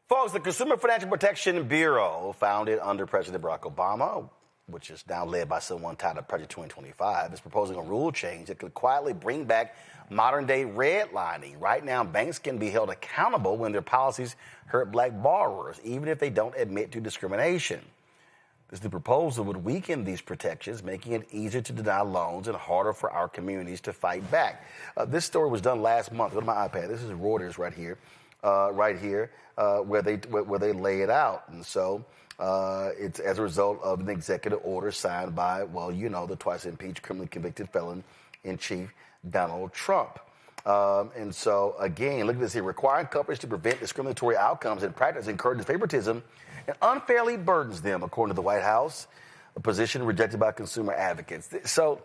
Folks, the Consumer Financial Protection Bureau, founded under President Barack Obama, which is now led by someone tied to Project 2025, is proposing a rule change that could quietly bring back modern-day redlining. Right now, banks can be held accountable when their policies hurt black borrowers, even if they don't admit to discrimination. This new proposal would weaken these protections, making it easier to deny loans and harder for our communities to fight back. This story was done last month. Go to my iPad. This is Reuters right here, where they lay it out. And so it's as a result of an executive order signed by, well, you know, the twice impeached criminally convicted felon in chief, Donald Trump. And so, again, look at this here. Requiring companies to prevent discriminatory outcomes in practice encourages favoritism and unfairly burdens them, according to the White House, a position rejected by consumer advocates. So,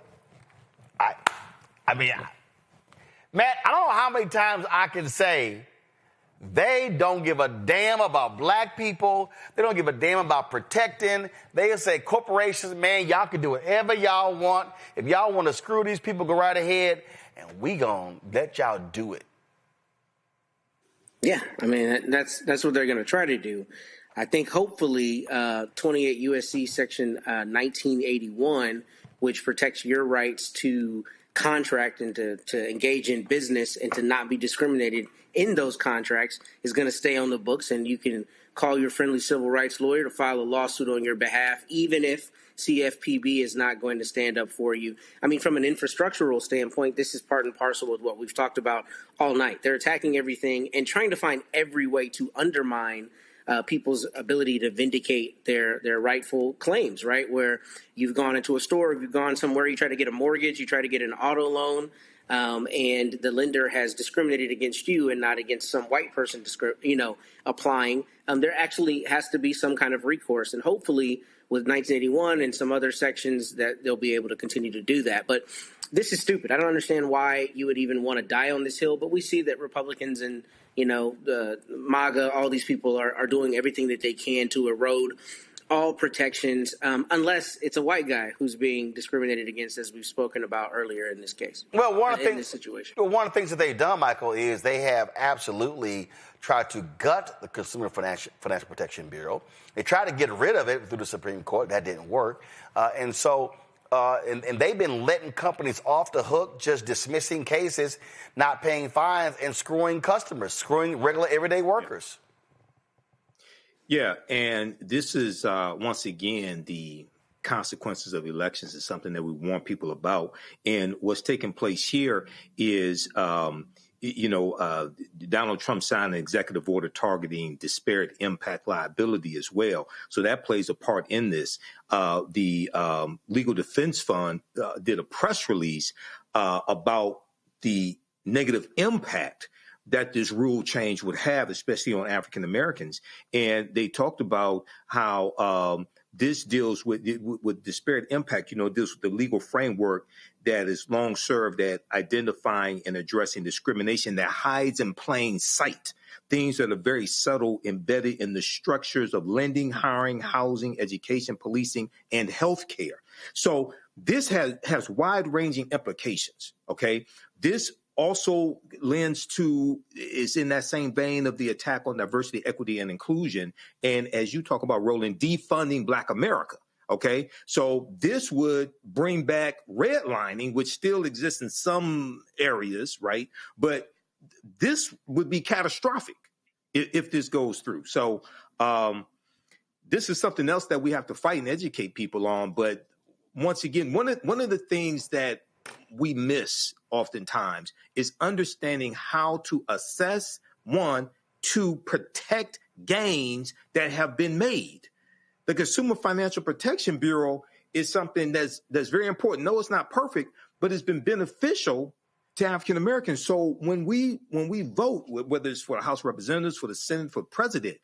Matt, I don't know how many times I can say they don't give a damn about black people. They don't give a damn about protecting. They say, corporations, man, y'all can do whatever y'all want. If y'all want to screw these people, go right ahead, and we gonna let y'all do it. Yeah, I mean, that's what they're going to try to do. I think hopefully 28 U.S.C. Section 1981, which protects your rights to contract and to engage in business and to not be discriminated in those contracts, is going to stay on the books, and you can call your friendly civil rights lawyer to file a lawsuit on your behalf, even if CFPB is not going to stand up for you. I mean, from an infrastructural standpoint, this is part and parcel with what we've talked about all night. They're attacking everything and trying to find every way to undermine people's ability to vindicate their rightful claims, right? Where you've gone into a store, you've gone somewhere, you try to get a mortgage, you try to get an auto loan, and the lender has discriminated against you and not against some white person, applying. There actually has to be some kind of recourse, and hopefully with 1981 and some other sections that they'll be able to continue to do that. But this is stupid. I don't understand why you would even want to die on this hill, but we see that Republicans and the MAGA, all these people are doing everything that they can to erode all protections, unless it's a white guy who's being discriminated against, as we've spoken about earlier in this case. Well, one of the things that they've done, Michael, is they have absolutely tried to gut the Consumer Financial Protection Bureau. They tried to get rid of it through the Supreme Court. That didn't work. And they've been letting companies off the hook, just dismissing cases, not paying fines, and screwing customers, screwing regular everyday workers. Yeah, and this is, once again, the consequences of elections is something that we warn people about. And what's taking place here is, Donald Trump signed an executive order targeting disparate impact liability as well. So that plays a part in this. The Legal Defense Fund did a press release about the negative impact that this rule change would have, especially on African Americans. And they talked about how this deals with disparate impact, deals with the legal framework that is long served at identifying and addressing discrimination that hides in plain sight, things that are very subtle, embedded in the structures of lending, hiring, housing, education, policing, and healthcare. So this has wide-ranging implications, okay? This also is in that same vein of the attack on diversity, equity, and inclusion. And as you talk about, Roland, defunding Black America. Okay, so this would bring back redlining, which still exists in some areas, right? But this would be catastrophic if this goes through. So this is something else that we have to fight and educate people on. But once again, one of the things that we miss oftentimes is understanding how to assess, to protect gains that have been made. The Consumer Financial Protection Bureau is something that's very important. No, it's not perfect, but it's been beneficial to African Americans. So when we vote, whether it's for the House of Representatives, for the Senate, for the president,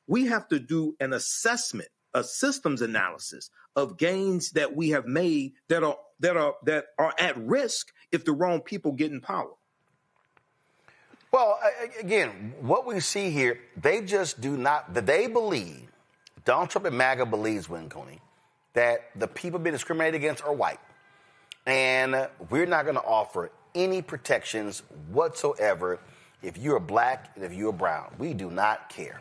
we have to do an assessment, a systems analysis of gains that we have made that are at risk if the wrong people get in power. Well, again, what we see here, they just do not, they believe, Donald Trump and MAGA believes, Win Cooney, that the people being discriminated against are white. And we're not going to offer any protections whatsoever if you're black and if you're brown. We do not care.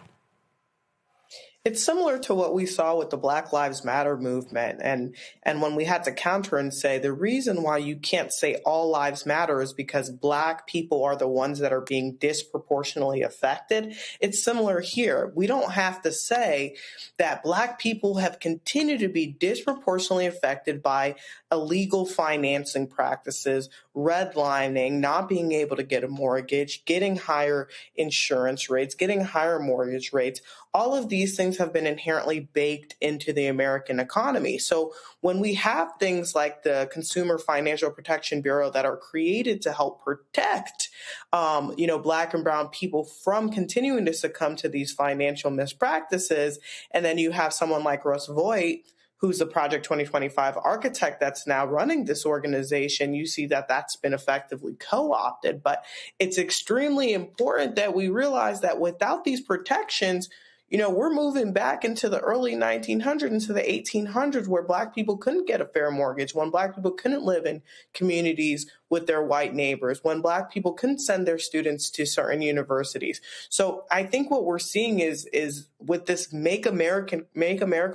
It's similar to what we saw with the Black Lives Matter movement. And when we had to counter and say the reason why you can't say all lives matter is because Black people are the ones that are being disproportionately affected. It's similar here. We don't have to say that Black people have continued to be disproportionately affected by illegal financing practices, redlining, not being able to get a mortgage, getting higher insurance rates, getting higher mortgage rates. All of these things have been inherently baked into the American economy. So when we have things like the Consumer Financial Protection Bureau that are created to help protect, Black and brown people from continuing to succumb to these financial mispractices, and then you have someone like Russ Voigt, who's the Project 2025 architect that's now running this organization, you see that that's been effectively co-opted. But it's extremely important that we realize that without these protections, we're moving back into the early 1900s, into the 1800s, where Black people couldn't get a fair mortgage, when Black people couldn't live in communities with their white neighbors, when Black people couldn't send their students to certain universities. So I think what we're seeing is with this Make America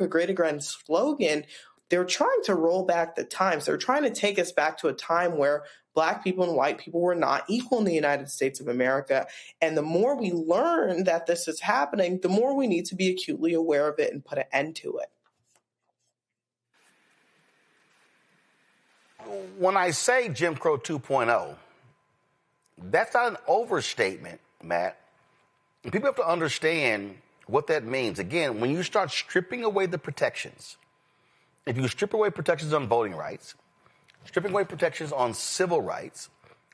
Great Again slogan, they're trying to roll back the times. They're trying to take us back to a time where Black people and white people were not equal in the United States of America. And the more we learn that this is happening, the more we need to be acutely aware of it and put an end to it. When I say Jim Crow 2.0, that's not an overstatement, Matt. People have to understand what that means. Again, when you start stripping away the protections, if you strip away protections on voting rights, stripping away protections on civil rights,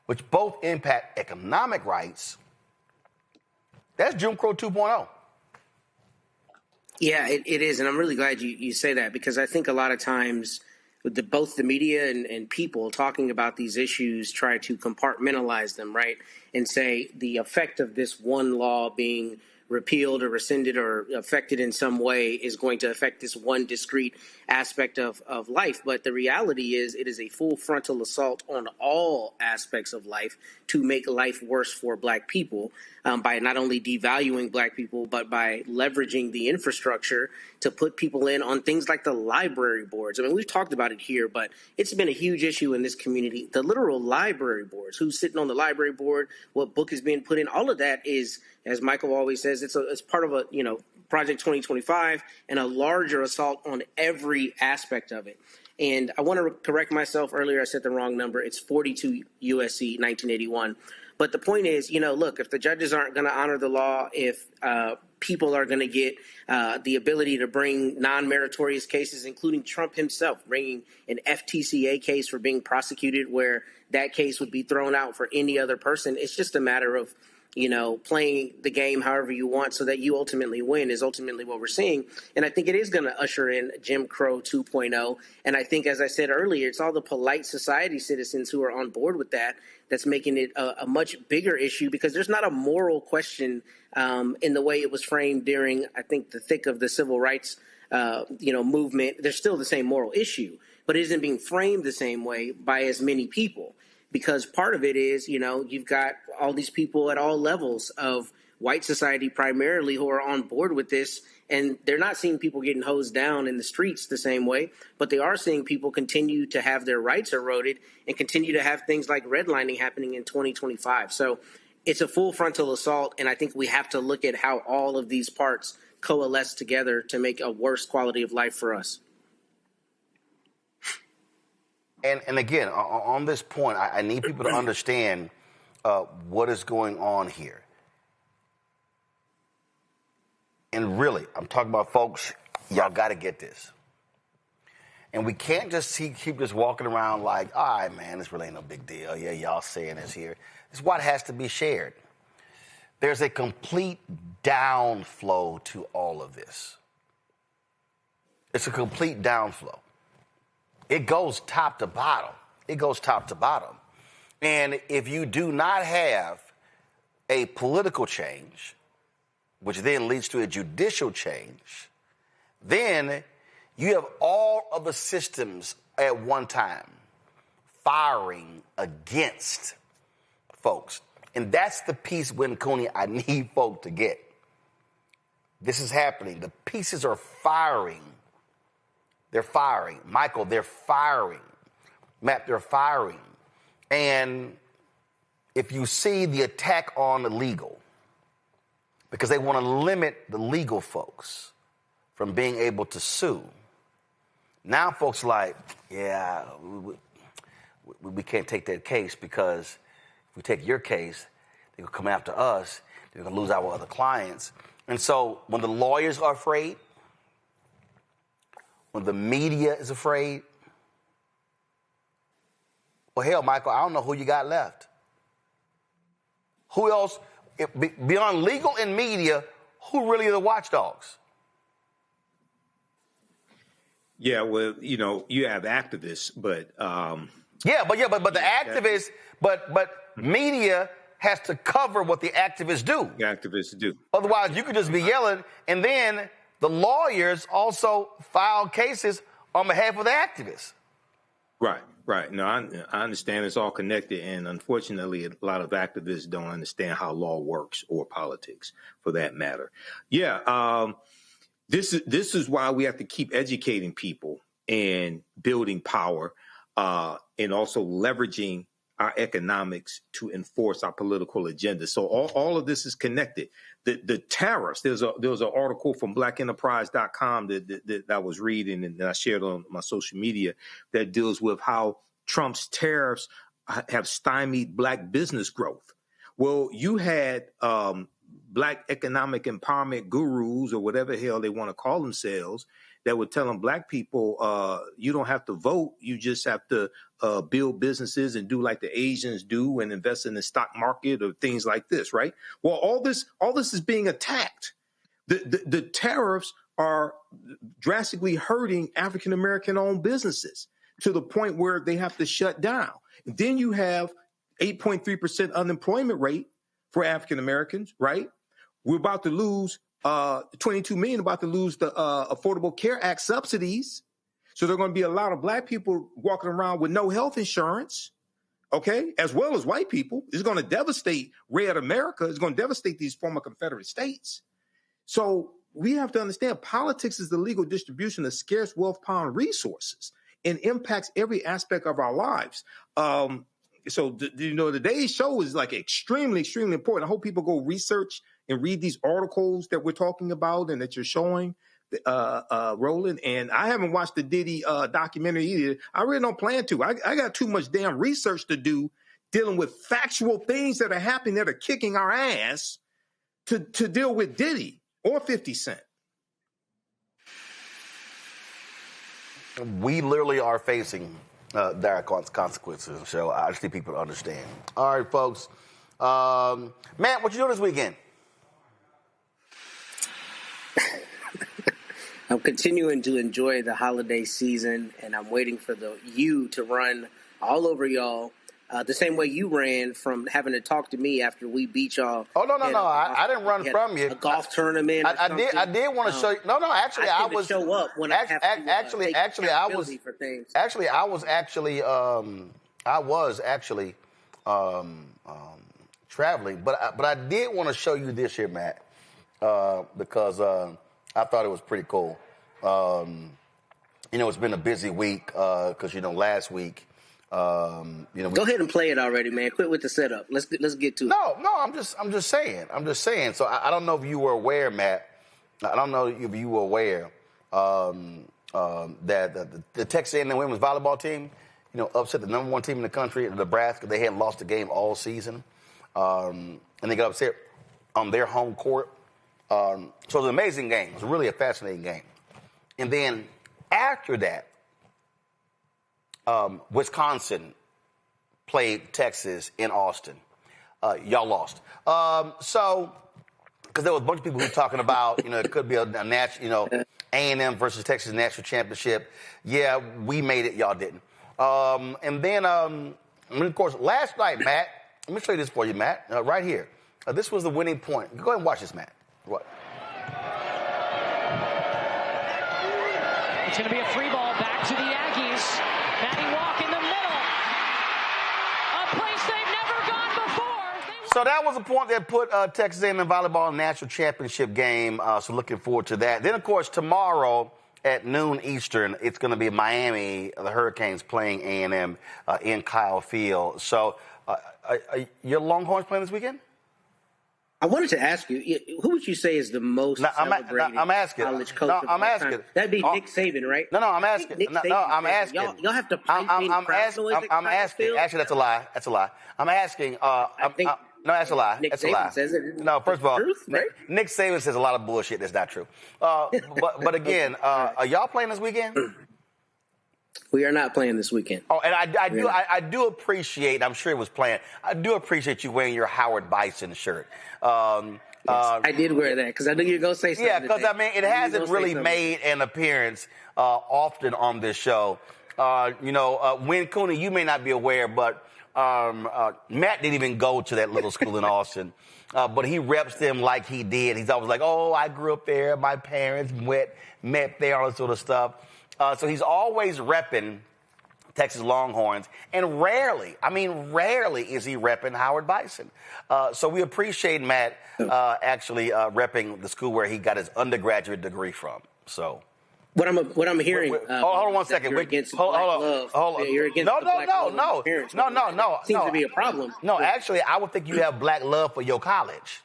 which both impact economic rights, that's Jim Crow 2.0. Yeah, it is. And I'm really glad you say that, because I think a lot of times with both the media and people talking about these issues try to compartmentalize them, right? And say the effect of this one law being repealed or rescinded or affected in some way is going to affect this one discrete aspect of life. But the reality is it is a full frontal assault on all aspects of life to make life worse for Black people by not only devaluing Black people, but by leveraging the infrastructure to put people in on things like the library boards. I mean, we've talked about it here, but it's been a huge issue in this community. The literal library boards, who's sitting on the library board, what book is being put in, all of that is, as Michael always says, it's part of a, Project 2025 and a larger assault on every aspect of it. And I want to correct myself earlier. I said the wrong number. It's 42 USC 1981. But the point is, look, if the judges aren't going to honor the law, if people are going to get the ability to bring non-meritorious cases, including Trump himself bringing an FTCA case for being prosecuted where that case would be thrown out for any other person, it's just a matter of playing the game however you want so that you ultimately win is ultimately what we're seeing. And I think it is going to usher in Jim Crow 2.0. And I think, as I said earlier, it's all the polite society citizens who are on board with that that's making it a much bigger issue, because there's not a moral question in the way it was framed during, I think, the thick of the civil rights movement. There's still the same moral issue, but it isn't being framed the same way by as many people. Because part of it is, you've got all these people at all levels of white society primarily who are on board with this, and they're not seeing people getting hosed down in the streets the same way, but they are seeing people continue to have their rights eroded and continue to have things like redlining happening in 2025. So it's a full frontal assault, and I think we have to look at how all of these parts coalesce together to make a worse quality of life for us. And again, on this point, I need people to understand what is going on here. And really, I'm talking about folks, y'all got to get this. And we can't just keep just walking around like, all right, man, this really ain't no big deal. Yeah, y'all saying this here. It's what has to be shared. There's a complete downflow to all of this. It's a complete downflow. It goes top to bottom. It goes top to bottom. And if you do not have a political change, which then leads to a judicial change, then you have all of the systems at one time firing against folks. And that's the piece, Win Cooney, I need folk to get. This is happening. The pieces are firing. They're firing. Michael, they're firing. Matt, they're firing. And if you see the attack on the legal, because they want to limit the legal folks from being able to sue, now folks are like, yeah, we can't take that case because if we take your case, they're going to come after us. They're going to lose our other clients. And so when the lawyers are afraid, when the media is afraid, well, hell, Michael, I don't know who you got left. Who else, beyond legal and media, who really are the watchdogs? Yeah, well, you have activists, but the activists, but media has to cover what the activists do. The activists do. Otherwise, you could just be yelling, and then the lawyers also file cases on behalf of the activists. Right. No, I understand it's all connected, and unfortunately, a lot of activists don't understand how law works or politics, for that matter. Yeah, this is why we have to keep educating people and building power, and also leveraging our economics to enforce our political agenda. So all of this is connected. The tariffs. There's an article from blackenterprise.com that I was reading and that I shared on my social media that deals with how Trump's tariffs have stymied black business growth. Well, you had black economic empowerment gurus or whatever the hell they want to call themselves that were telling black people, you don't have to vote. You just have to build businesses and do like the Asians do and invest in the stock market or things like this, right? Well, all this is being attacked. The tariffs are drastically hurting African-American owned businesses to the point where they have to shut down. And then you have 8.3% unemployment rate for African-Americans, right? We're about to lose 22 million, about to lose the Affordable Care Act subsidies. So there are going to be a lot of black people walking around with no health insurance, okay, as well as white people. It's going to devastate red America. It's going to devastate these former Confederate states. So we have to understand politics is the legal distribution of scarce wealth, power, and resources and impacts every aspect of our lives. So today's show is like extremely, extremely important. I hope people go research and read these articles that we're talking about and that you're showing, Roland. And I haven't watched the Diddy documentary either. I really don't plan to. I got too much damn research to do dealing with factual things that are happening that are kicking our ass to deal with Diddy or 50 Cent. We literally are facing dire consequences, so I just need people to understand. All right, folks. Matt, what you doing this weekend? I'm continuing to enjoy the holiday season, and I'm waiting for you to run all over y'all the same way you ran from having to talk to me after we beat y'all. Oh, no. I didn't run from you. A golf tournament. I did want to show you. No. Actually, I was show up when I have to I was for things. Actually, I was actually traveling, but I did want to show you this here, Matt, because I thought it was pretty cool. It's been a busy week because last week. Go ahead and play it already, man. Quit with the setup. Let's get to it. No, I'm just saying. So I don't know if you were aware, Matt. I don't know if you were aware that the Texas A&M women's volleyball team, upset the number one team in the country, Nebraska. They hadn't lost a game all season, and they got upset on their home court. So it was an amazing game. It was really a fascinating game. And then after that, Wisconsin played Texas in Austin. Y'all lost. So, because there was a bunch of people who were talking about, it could be a national, A&M versus Texas national championship. Yeah, we made it. Y'all didn't. And then, of course, last night, Matt, let me show you this for you, Matt, right here. This was the winning point. Go ahead and watch this, Matt. What? It's going to be a free ball back to the Yankees. Matty Walk in the middle. A place they've never gone before. So that was a point that put Texas A&M volleyball in the national championship game. So looking forward to that. Then, of course, tomorrow at noon Eastern, it's going to be Miami, the Hurricanes playing A&M in Kyle Field. So your Longhorns playing this weekend? I wanted to ask you, who would you say is the most celebrated college coach of all time? That'd be Nick Saban, right? No, I'm asking. I'm asking. Y'all have to pipe in crowd noise at I'm Kyle asking. Field? Actually, that's a lie. That's a lie. I'm asking. No, that's a lie. Nick That's a Saban lie. says it. No, first of all, Truth, right? Nick Saban says a lot of bullshit that's not true. But again, are y'all playing this weekend? We are not playing this weekend. Oh, and I do appreciate. I'm sure it was planned. I do appreciate you wearing your Howard Bison shirt. Yes, I did wear that because I knew you were going to say something. Yeah, because I mean, it hasn't really made an appearance often on this show. Win Cooney, you may not be aware, but Matt didn't even go to that little school in Austin. But he reps them like he did. He's always like, oh, I grew up there. My parents met there, all that sort of stuff. So he's always repping Texas Longhorns. And rarely is he repping Howard Bison. So we appreciate Matt actually repping the school where he got his undergraduate degree from. So. What I'm hearing. Hold on 1 second. You're against Hold on. You're against No. Seems to be a problem. No, actually, I would think you have black love for your college.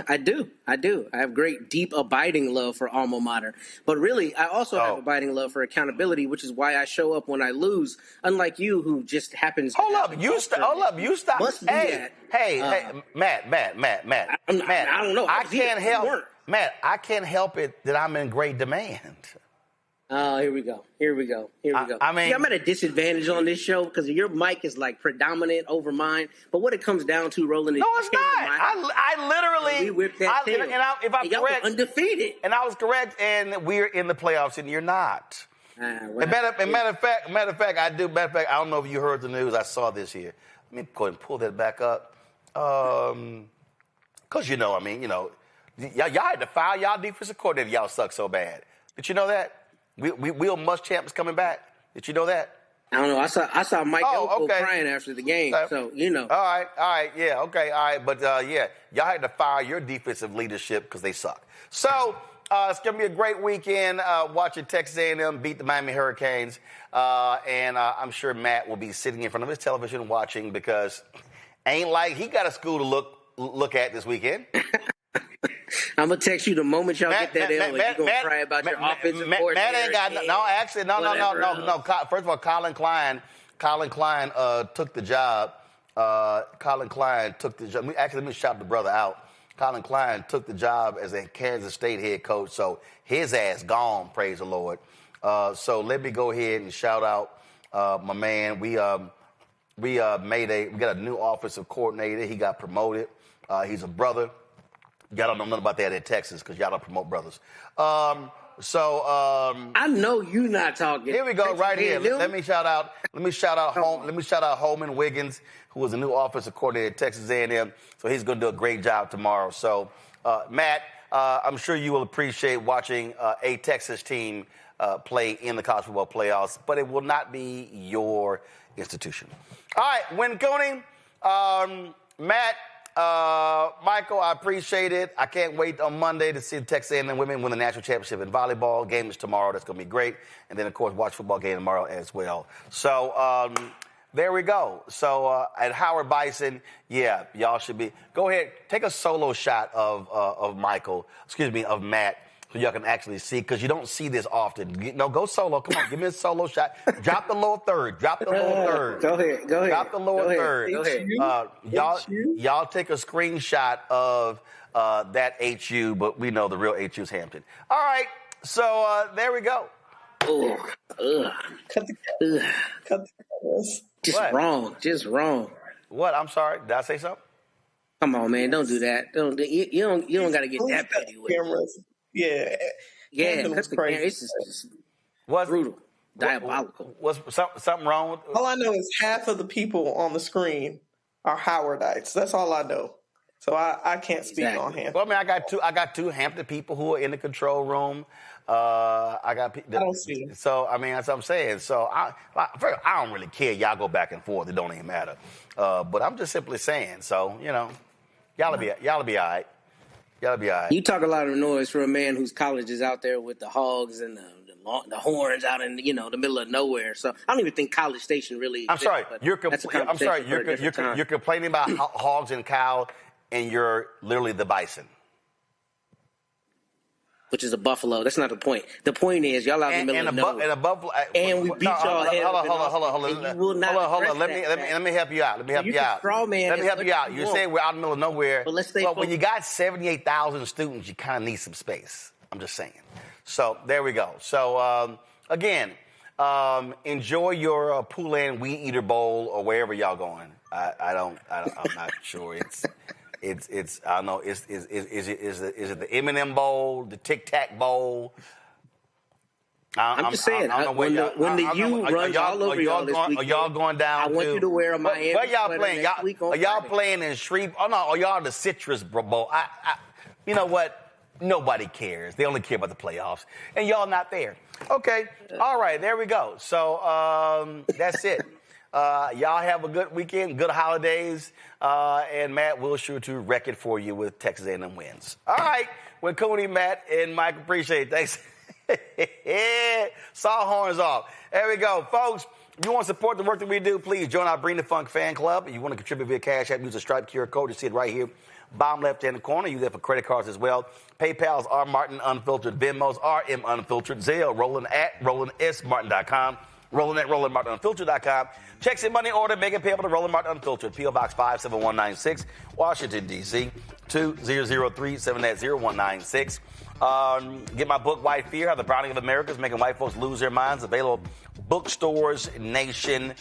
I do. I have great, deep, abiding love for alma mater. But really, I also have abiding love for accountability, which is why I show up when I lose. Unlike you, who just happens. Hold up. You stop. Hey, Matt. I don't know. I can't help. Matt, I can't help it that I'm in great demand. Oh, here we go. I mean, I'm at a disadvantage on this show because your mic is like predominant over mine. But what it comes down to, Roland, is no, it's not. I literally. We whipped that tail. If I'm correct, undefeated. And I was correct, and we're in the playoffs, and you're not. Matter of fact, I don't know if you heard the news. I saw this here. Let me go ahead and pull that back up. Because y'all had to fire y'all defensive coordinator. Y'all suck so bad. Did you know that? Will Muschamp is coming back. Did you know that? I don't know. I saw Mike Elko crying after the game, so you know. All right, yeah, okay, all right. But, y'all had to fire your defensive leadership because they suck. So it's going to be a great weekend watching Texas A&M beat the Miami Hurricanes. And I'm sure Matt will be sitting in front of his television watching because ain't like he got a school to look at this weekend. I'm going to text you the moment y'all get that L. You're going to cry about your offensive coordinator. Matt ain't got no. First of all, Colin Klein took the job. Actually, let me shout the brother out. Colin Klein took the job as a Kansas State head coach, so his ass gone, praise the Lord. So let me go ahead and shout out my man. We got a new offensive coordinator. He got promoted. He's a brother. Y'all don't know nothing about that in Texas because y'all don't promote brothers. I know you not talking. Here we go, right here. Let me shout out Holman Wiggins, who was a new offensive coordinator at Texas A&M. So he's going to do a great job tomorrow. So, Matt, I'm sure you will appreciate watching a Texas team play in the college football playoffs, but it will not be your institution. All right, Win Cooney, Matt. Michael, I appreciate it. I can't wait on Monday to see the Texas A&M women win the national championship in volleyball. Game is tomorrow. That's going to be great. And then, of course, watch football game tomorrow as well. So there we go. So at Howard Bison, yeah, y'all should be. Go ahead, take a solo shot of Matt. So y'all can actually see, because you don't see this often. No, go solo. Come on, give me a solo shot. Drop the lower third. Go ahead. Drop the lower third. Go ahead. Y'all take a screenshot of that HU, but we know the real HU is Hampton. All right, so there we go. Cut the cameras. Just wrong. What? I'm sorry. Did I say something? Come on, man. Don't do that. You don't got to get that petty with it. Yeah. Cut the camera. It's just brutal. Diabolical. Was something wrong with All I know is half of the people on the screen are Howardites. That's all I know. So I can't speak on him. Well, I mean, I got two Hampton people who are in the control room. I don't see it. So, I mean, that's what I'm saying. So, I don't really care. Y'all go back and forth. It don't even matter. But I'm just simply saying. So, you know, y'all will be all right. Y'all will be all right. You talk a lot of noise for a man whose college is out there with the hogs and the horns out in the middle of nowhere. So I don't even think College Station really. I'm sorry. You're complaining about hogs and cows, and you're literally the bison. Which is a buffalo. That's not the point. The point is, y'all out in the middle of nowhere. And we beat y'all head up. Hold on. Let me help you out. Let me help you out. You're saying we're out in the middle of nowhere. But let's stay focused. When you got 78,000 students, you kind of need some space. I'm just saying. So there we go. So again, enjoy your Poulan Weed Eater Bowl or wherever y'all going. I'm not sure. It's I don't know. Is it the M&M Bowl, the Tic Tac Bowl? I'm just saying. When the U runs all over y'all this weekend, are y'all going down? I want you to wear a Miami. Where y'all playing? Are y'all playing in Shreve? Oh no, are y'all the Citrus Bowl? You know what? Nobody cares. They only care about the playoffs, and y'all not there. Okay, all right, there we go. So that's it. Y'all have a good weekend, good holidays, and Matt will sure to wreck it for you with Texas A&M wins. All right, with Cooney, Matt, and Mike, appreciate it. Thanks. Saw horns off. There we go, folks. If you want to support the work that we do, please join our Bring the Funk fan club. If you want to contribute via Cash App, use the Stripe QR code. You see it right here, bottom left-hand corner. Use that for credit cards as well. PayPal's R Martin Unfiltered, Venmo's RM Unfiltered, Zelle, Roland at RolandSMartin.com. Roland at RolandMartinUnfiltered.com. Checks and money order, make it payable to Roland Martin Unfiltered, P.O. Box 57196, Washington, D.C., 20037-0196. Get my book, White Fear, How the Browning of America is Making White Folks Lose Their Minds, available bookstores nationwide.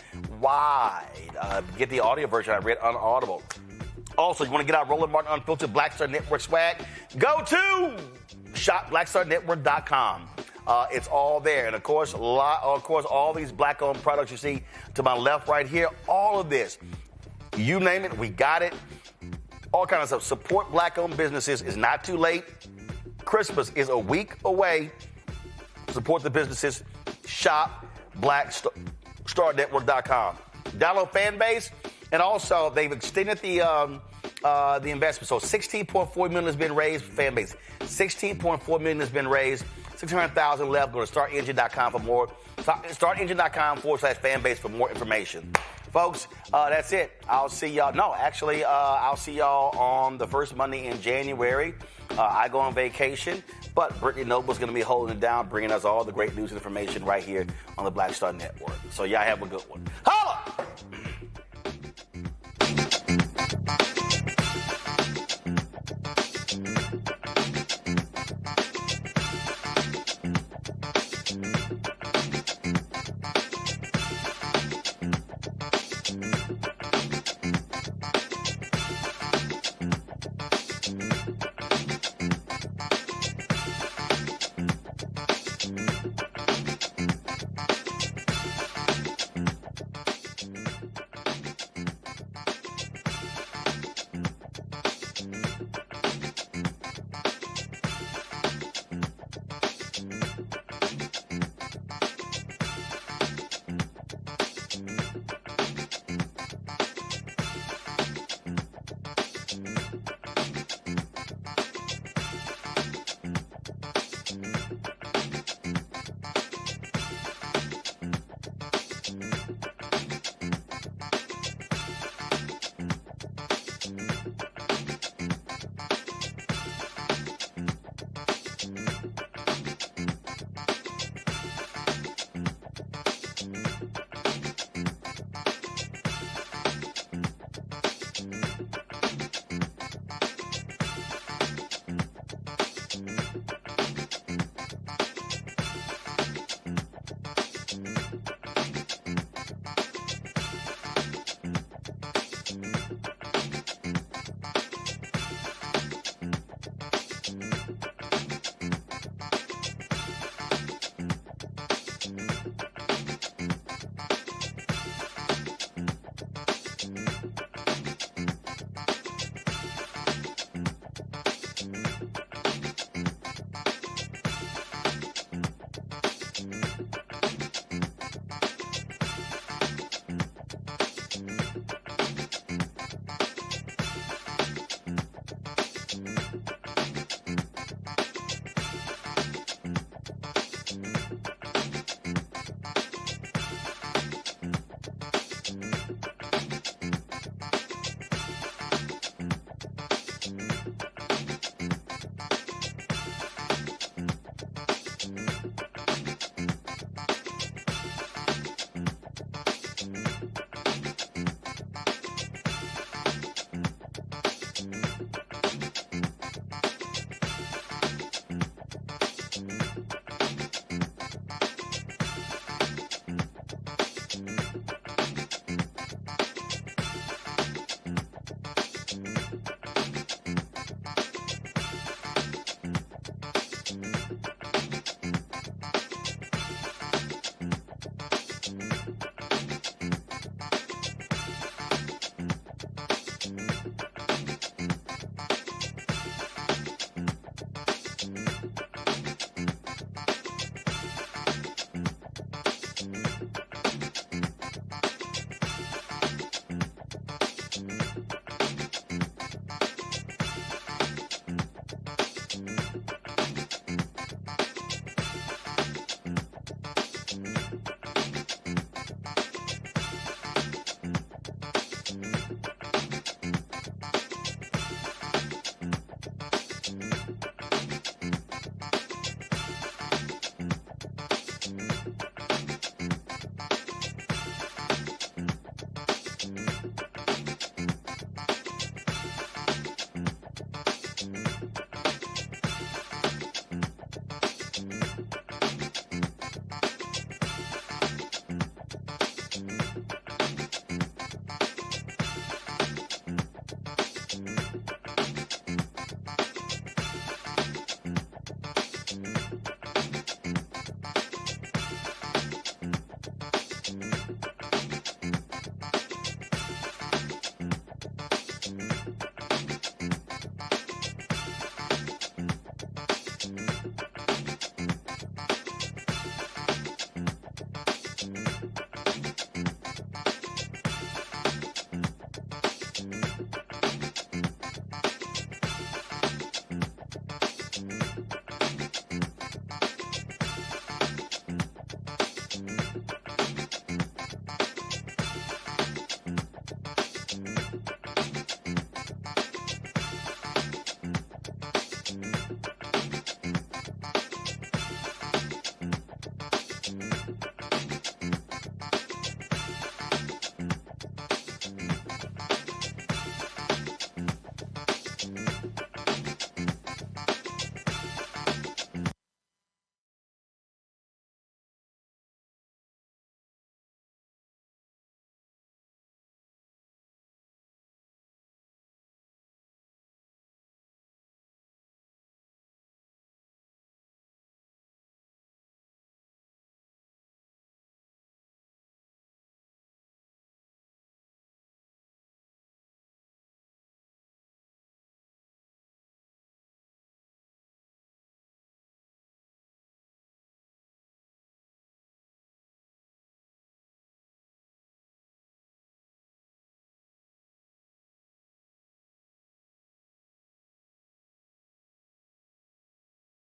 Get the audio version I read on Audible. Also, you want to get out Roland Martin Unfiltered Black Star Network swag? Go to shopblackstarnetwork.com. It's all there. And, of course, all these black-owned products you see to my left right here, all of this, you name it, we got it. All kinds of stuff. Support black-owned businesses. It's not too late. Christmas is a week away. Support the businesses. Shop blackstarnetwork.com. Download Fanbase. And also, they've extended the investment. So $16.4 million has been raised for Fanbase. $16.4 million has been raised. $600,000 left. Go to startengine.com for more. Startengine.com/Fanbase for more information. Folks, that's it. I'll see y'all. No, actually, I'll see y'all on the first Monday in January. I go on vacation, but Brittany Noble's going to be holding it down, bringing us all the great news and information right here on the Black Star Network. So y'all have a good one. Holla!